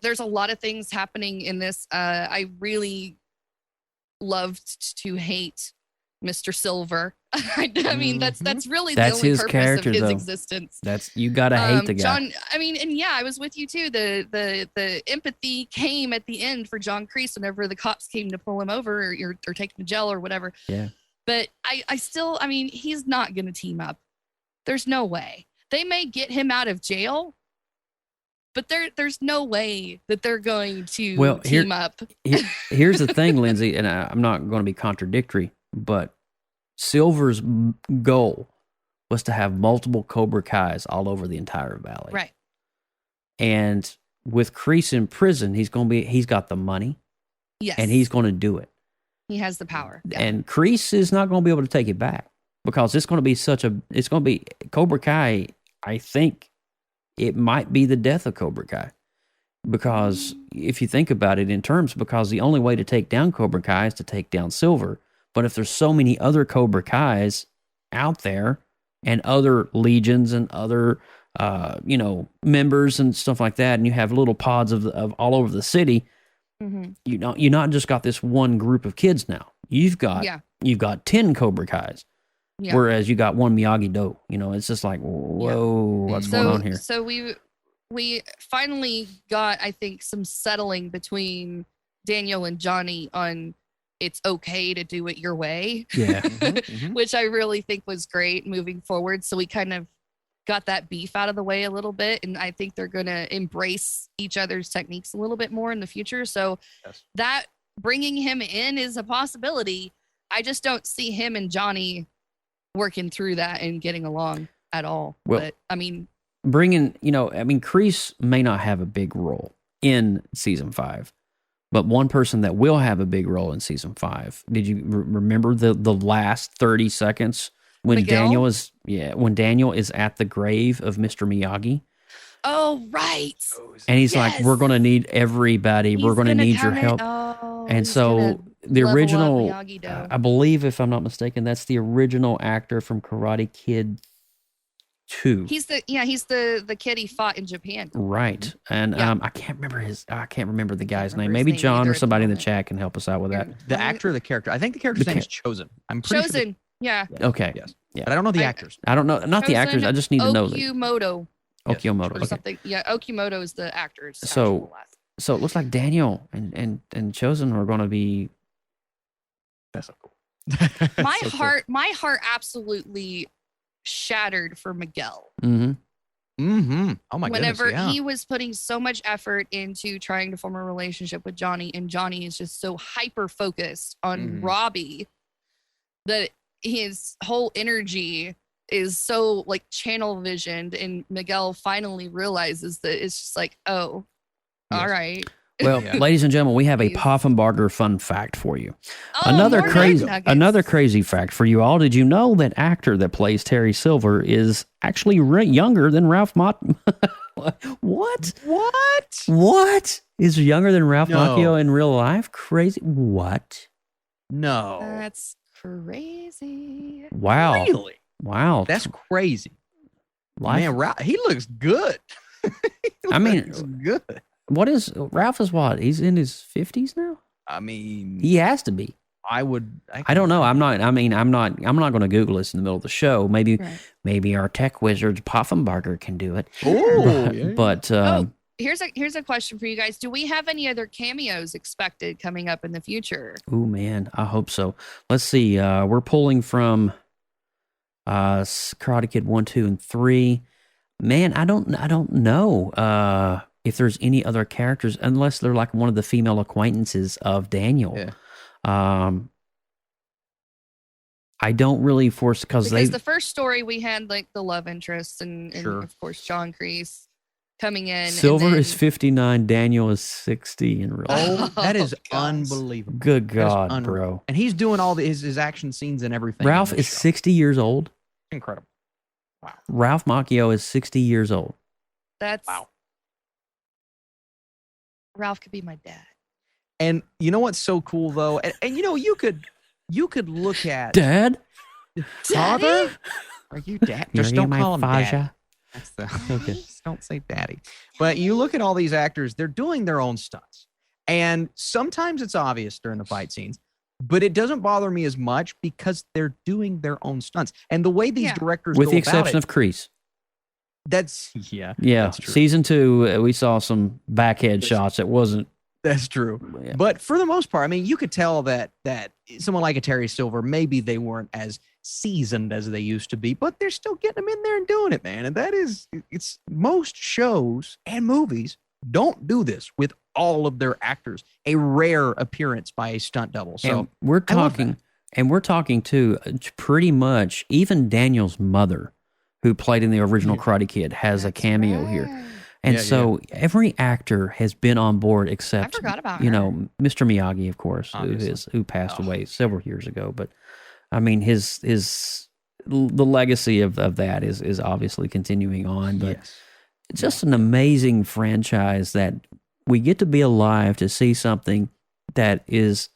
There's a lot of things happening in this. I really loved to hate Mr. Silver. I mean, that's really the only his purpose character, of his though. existence. You gotta hate the guy. John, I mean, and I was with you too. The empathy came at the end for John Kreese whenever the cops came to pull him over or take him to jail or whatever. Yeah. But I still, I mean, he's not going to team up. There's no way. They may get him out of jail, but there's no way that they're going to team up. Here's the thing, Lindsay, and I'm not going to be contradictory, but Silver's goal was to have multiple Cobra Kais all over the entire valley. Right. And with Kreese in prison, he's got the money. Yes. And he's going to do it. He has the power. Yeah. And Kreese is not going to be able to take it back because it's going to be Cobra Kai. I think it might be the death of Cobra Kai because if you think about it because the only way to take down Cobra Kai is to take down Silver. But if there's so many other Cobra Kais out there and other legions and other, members and stuff like that, and you have little pods of all over the city, you not just got this one group of kids now. You've got 10 Cobra Kais, whereas you got one Miyagi-Do. You know, it's just like, whoa, what's going on here? So we finally got, I think, some settling between Daniel and Johnny on it's okay to do it your way. Yeah. Which I really think was great moving forward. So we kind of got that beef out of the way a little bit. And I think they're going to embrace each other's techniques a little bit more in the future. So that bringing him in is a possibility. I just don't see him and Johnny working through that and getting along at all. Well, but I mean, Kreese may not have a big role in season 5. But one person that will have a big role in season 5. Did you remember the last 30 seconds when Miguel? Daniel is at the grave of Mr. Miyagi? Oh, right. And he's like, we're going to need everybody. We're going to need your help. And so the original, I believe, if I'm not mistaken, that's the original actor from Karate Kid 2. He's the kid he fought in Japan. Right. And I can't remember the guy's name. Maybe John or somebody in the chat can help us out with that. The actor or the character? I think the character's name is Chosen. I'm pretty Chosen. Yeah. Okay. Yes. Yeah. But I don't know the actors. I don't know. Not the actors. I just need to know them. Okimoto. Okimoto. Or Okay. something. Yeah, Okimoto is the actor's So it looks like Daniel and Chosen are going to be. That's so cool. my heart absolutely shattered for Miguel. Mm-hmm. Mm-hmm. Oh my Whenever goodness. Yeah. he was putting so much effort into trying to form a relationship with Johnny, and Johnny is just so hyper focused on Robbie that his whole energy is so like channel visioned, and Miguel finally realizes that it's just like, oh, all right. Well, ladies and gentlemen, we have a Poffenbarger fun fact for you. Oh, another more crazy fact for you all. Did you know that actor that plays Terry Silver is actually younger than Ralph What? What? Is younger than Ralph Macchio in real life? Crazy. What? No. That's crazy. Wow. Really? Wow. That's crazy. Life. Man, Ralph, he looks good. I mean, looks good. What is Ralph is what? He's in his 50s now? I mean, he has to be. I don't know. I'm not going to Google this in the middle of the show. Maybe our tech wizard Poffenbarger can do it. Oh, but here's a question for you guys. Do we have any other cameos expected coming up in the future? Oh man, I hope so. Let's see. We're pulling from Karate Kid 1, 2, and 3. Man, I don't know if there's any other characters unless they're like one of the female acquaintances of Daniel. Yeah. I don't really force because the first story we had like the love interest and of course John Kreese coming in. Silver is 59, Daniel is 60 in real life. Oh, that is unbelievable. Good God, bro. And he's doing all his action scenes and everything. Ralph is 60 years old. Incredible. Wow. Ralph Macchio is 60 years old. That's wow. Ralph could be my dad. And you know what's so cool though? And you know, you could look at Dad? Father? Are you dad? Just don't call him dad. That's okay. Just don't say daddy. But you look at all these actors, they're doing their own stunts. And sometimes it's obvious during the fight scenes, but it doesn't bother me as much because they're doing their own stunts. And the way these directors with go the exception about of Kreese. That's That's true. Season 2, we saw some backhead shots. It wasn't. That's true. Yeah. But for the most part, I mean, you could tell that someone like a Terry Silver, maybe they weren't as seasoned as they used to be, but they're still getting them in there and doing it, man. And it's most shows and movies don't do this with all of their actors. A rare appearance by a stunt double. So and we're talking too, pretty much even Daniel's mother, who played in the original Karate Kid, has a cameo here. And every actor has been on board except, I forgot about Mr. Miyagi, of course, who passed away several years ago. But I mean, the legacy of that is obviously continuing on. But it's just an amazing franchise that we get to be alive to see something that is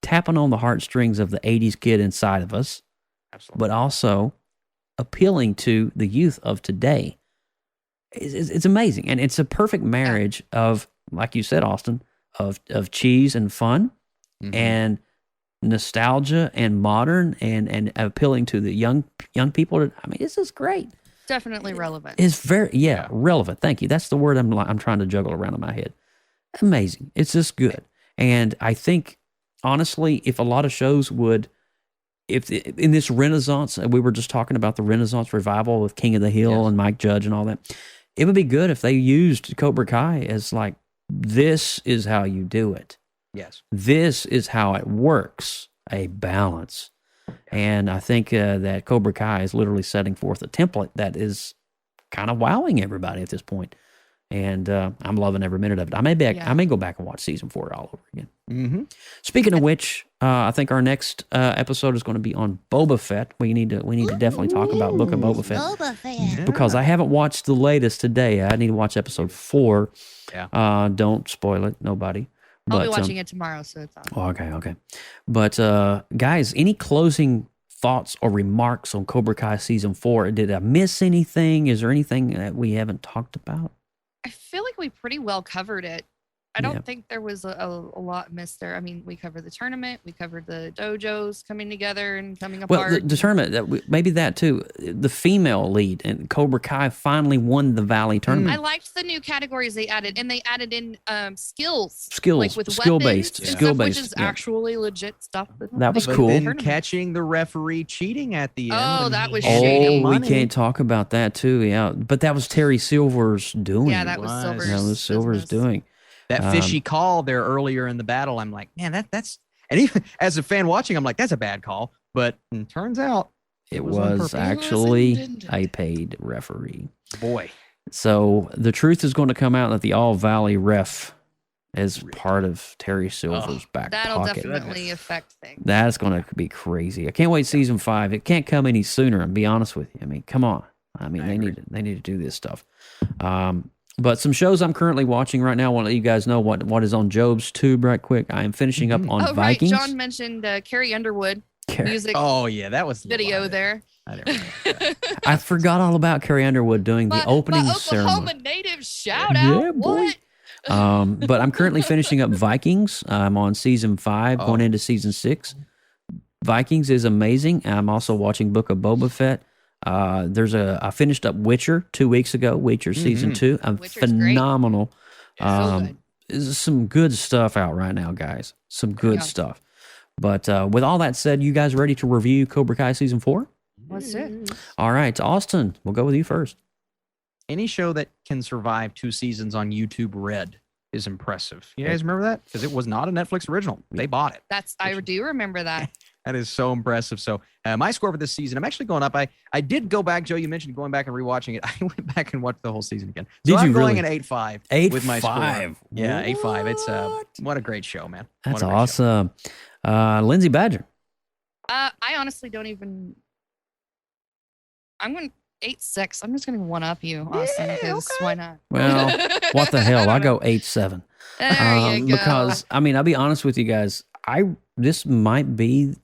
tapping on the heartstrings of the 80s kid inside of us, but also appealing to the youth of today. It's amazing, and it's a perfect marriage of, like you said, Austin, of cheese and fun, and nostalgia and modern, and appealing to the young people. I mean, this is great. Definitely relevant. It's very relevant. Thank you. That's the word I'm trying to juggle around in my head. Amazing. It's just good, and I think honestly, if a lot of shows would. If in this Renaissance, we were just talking about the Renaissance revival with King of the Hill and Mike Judge and all that, it would be good if they used Cobra Kai as like, this is how you do it. Yes. This is how it works, a balance. And I think that Cobra Kai is literally setting forth a template that is kind of wowing everybody at this point. And I'm loving every minute of it. I may go back and watch season 4 all over again. Mm-hmm. Speaking of which, I think our next episode is going to be on Boba Fett. We need to definitely talk about Book of Boba Fett because I haven't watched the latest today. I need to watch episode 4. Yeah. Don't spoil it, nobody. I'll be watching it tomorrow, so it's on. Okay. But guys, any closing thoughts or remarks on Cobra Kai season 4? Did I miss anything? Is there anything that we haven't talked about? I feel like we pretty well covered it. I don't think there was a lot missed there. I mean, we covered the tournament. We covered the dojos coming together and coming apart. Well, the tournament, maybe that too. The female lead and Cobra Kai finally won the Valley tournament. I liked the new categories they added, and they added in skills, like with skill-based, which is actually legit stuff. That was cool. Then catching the referee cheating at the end. Oh, that was shady. We can't talk about that too. Yeah, but that was Terry Silver's doing. Yeah, that was Silver's. That was Silver's doing. That fishy call there earlier in the battle, I'm like, man, that's, and even as a fan watching, I'm like, that's a bad call. But it turns out it was actually a paid referee. Boy. So the truth is going to come out that the All Valley ref is part of Terry Silver's back that'll pocket. That'll definitely affect things. That's going to be crazy. I can't wait season 5. It can't come any sooner. And be honest with you, I mean, come on. I mean, they need to do this stuff. But some shows I'm currently watching right now. I want to let you guys know what is on Job's Tube right quick. I am finishing up on Vikings. Right. John mentioned Carrie Underwood music. Oh yeah, that was video there. I forgot all about Carrie Underwood doing the opening ceremony. Oklahoma native shout out. Yeah, boy. What? But I'm currently finishing up Vikings. I'm on season 5, going into season 6. Vikings is amazing. I'm also watching Book of Boba Fett. I finished up Witcher 2 weeks ago. Witcher season 2, phenomenal. There's some good stuff out right now, guys. Some good stuff. But with all that said, you guys ready to review Cobra Kai season 4? Let's do it. All right, Austin, we'll go with you first. Any show that can survive 2 seasons on YouTube Red is impressive. You guys remember that? Because it was not a Netflix original. They bought it. I do remember that. That is so impressive. So my score for this season, I'm actually going up. I did go back, Joe, you mentioned going back and rewatching it. I went back and watched the whole season again. So I'm going at 8.5 with my score. Yeah, 8.5. It's what a great show, man. That's awesome. Lindsay Badger. I honestly don't even. I'm going 8.6. I'm just going to one up you, Austin, because why not? Well, what the hell? I go 8.7. There you go. Because I mean, I'll be honest with you guys. I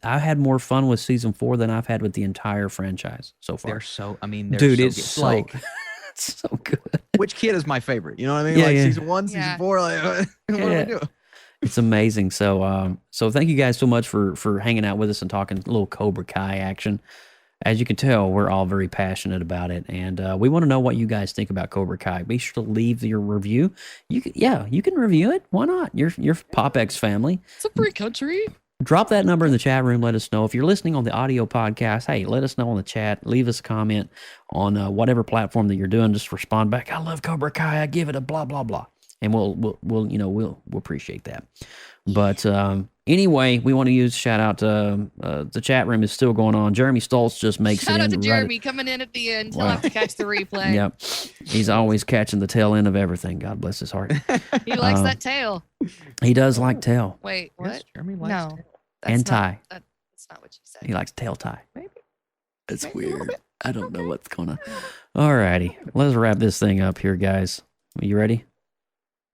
had more fun with season 4 than I've had with the entire franchise so far. It's so it's so good. Which kid is my favorite? You know what I mean? Season 1, season 4. Like, what do we do? It's amazing. So thank you guys so much for hanging out with us and talking a little Cobra Kai action. As you can tell, we're all very passionate about it, and we want to know what you guys think about Cobra Kai. Be sure to leave your review. You can review it. Why not? You're PopX family. It's a free country. Drop that number in the chat room. Let us know. If you're listening on the audio podcast, hey, let us know in the chat. Leave us a comment on whatever platform that you're doing. Just respond back. I love Cobra Kai. I give it a blah blah blah, and we'll appreciate that. But anyway, we want to use shout out. The chat room is still going on. Jeremy Stoltz just makes shout it in. Shout out to Jeremy coming in at the end. He'll have to catch the replay. Yep, he's always catching the tail end of everything. God bless his heart. He likes that tail. He does like tail. Wait, what? Yes, Jeremy likes tail. And tie. That's not what you said. He likes tail tie. Maybe. It's weird. I don't know what's going on. All righty. Let's wrap this thing up here, guys. Are you ready?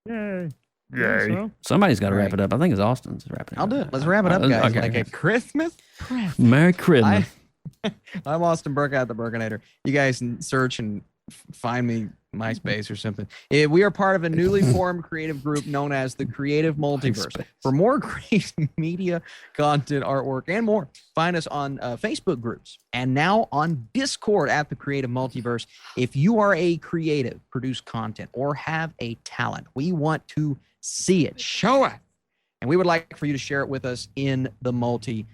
Yay. So. Somebody's got to wrap it up. I think it's Austin's wrapping it up. I'll do it. Let's wrap it up, guys. Okay. Like a Christmas present. Merry Christmas. I'm Austin Burkout, the Burkinator. You guys can search and find me MySpace or something. We are part of a newly formed creative group known as the Creative Multiverse. For more great media, content, artwork, and more, find us on Facebook groups and now on Discord at the Creative Multiverse. If you are a creative, produce content, or have a talent, we want to see it. Show it. And we would like for you to share it with us in the multiverse.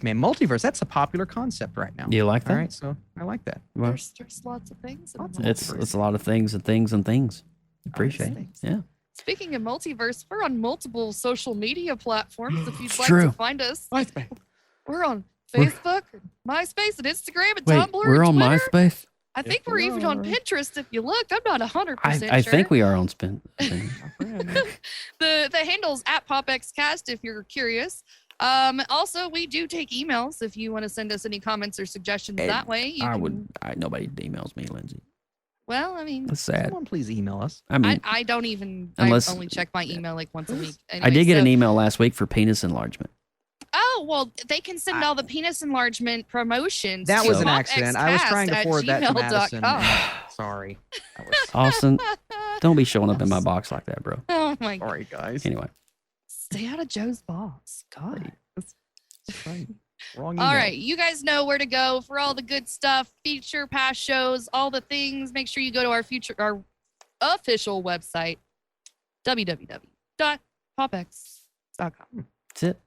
Man, multiverse, that's a popular concept right now. You like that? All right, so I like that. Well, there's lots of things. It's a lot of things and things and things. Appreciate it. Yeah. Speaking of multiverse, we're on multiple social media platforms. If you'd like to find us, we're on Facebook, MySpace, and Instagram, and Tumblr. We're on Twitter. MySpace. I think we're even on Pinterest. If you look, I'm not 100% sure. I think we are on Spin. The handle's at PopXcast if you're curious. Also, we do take emails if you want to send us any comments or suggestions that way. Nobody emails me, Lindsay. Well, I mean, that's sad. Someone please email us. I mean, I don't even. I only check my email like once a week. Anyway, I did get an email last week for penis enlargement. Oh, well, they can send all the penis enlargement promotions. That was an accident. I was trying to forward that to Madison. Sorry. Austin, don't be showing up in my box like that, bro. Oh, my God. Sorry, guys. Anyway. Stay out of Joe's box. God. That's right. Wrong all right. You guys know where to go for all the good stuff, feature, past shows, all the things. Make sure you go to our official website, www.popx.com. That's it.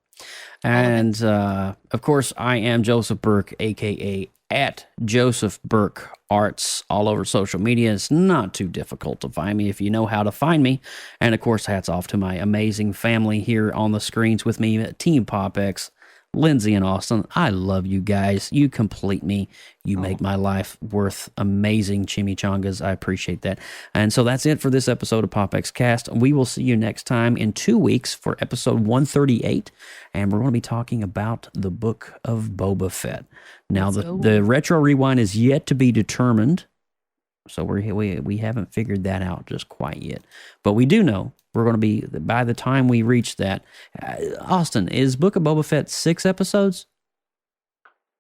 And of course, I am Joseph Burke, aka at Joseph Burke Arts, all over social media. It's not too difficult to find me if you know how to find me. And of course, hats off to my amazing family here on the screens with me, Team PopX, Lindsay and Austin. I love you guys. You complete me. You make my life worth amazing chimichangas. I appreciate that. And so that's it for this episode of PopX Cast. We will see you next time in 2 weeks for episode 138. And we're going to be talking about the Book of Boba Fett. Now, the retro rewind is yet to be determined. So we haven't figured that out just quite yet. But we do know we're going to be, by the time we reach that, Austin, is Book of Boba Fett 6 episodes?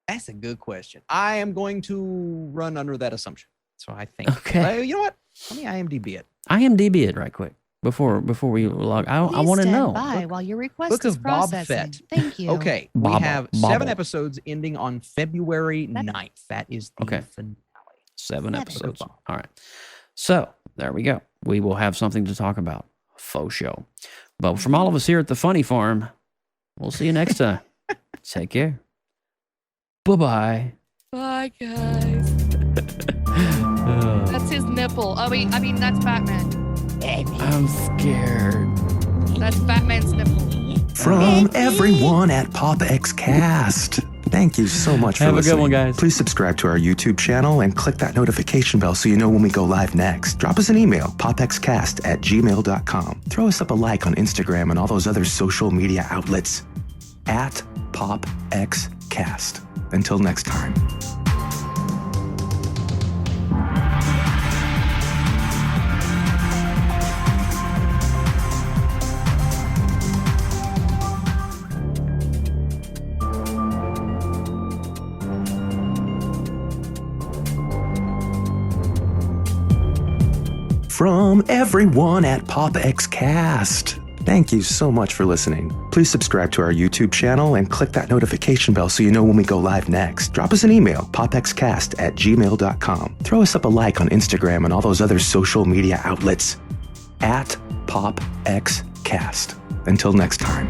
That's a good question. I am going to run under that assumption. So I think. Okay. You know what? Let me IMDb it. IMDb it right quick before we log. I want to know. By while your request Book is of Bob processing. Fett. Thank you. Okay. We have 7 episodes ending on February 9th. That is the finale. 7 episodes. All right. So there we go. We will have something to talk about. Faux show. But from all of us here at the Funny Farm, we'll see you next time. Take care. Bye-bye. Bye, guys. That's his nipple. Oh, wait. I mean, that's Batman. I'm scared. That's Batman's nipple. From everyone at PopX Cast. Thank you so much for listening. Have a good one, guys. Please subscribe to our YouTube channel and click that notification bell so you know when we go live next. Drop us an email, popxcast@gmail.com. Throw us up a like on Instagram and all those other social media outlets at PopXcast. Until next time. From everyone at PopX Cast. Thank you so much for listening. Please subscribe to our YouTube channel and click that notification bell so you know when we go live next. Drop us an email, popxcast@gmail.com. Throw us up a like on Instagram and all those other social media outlets at PopXcast. Until next time.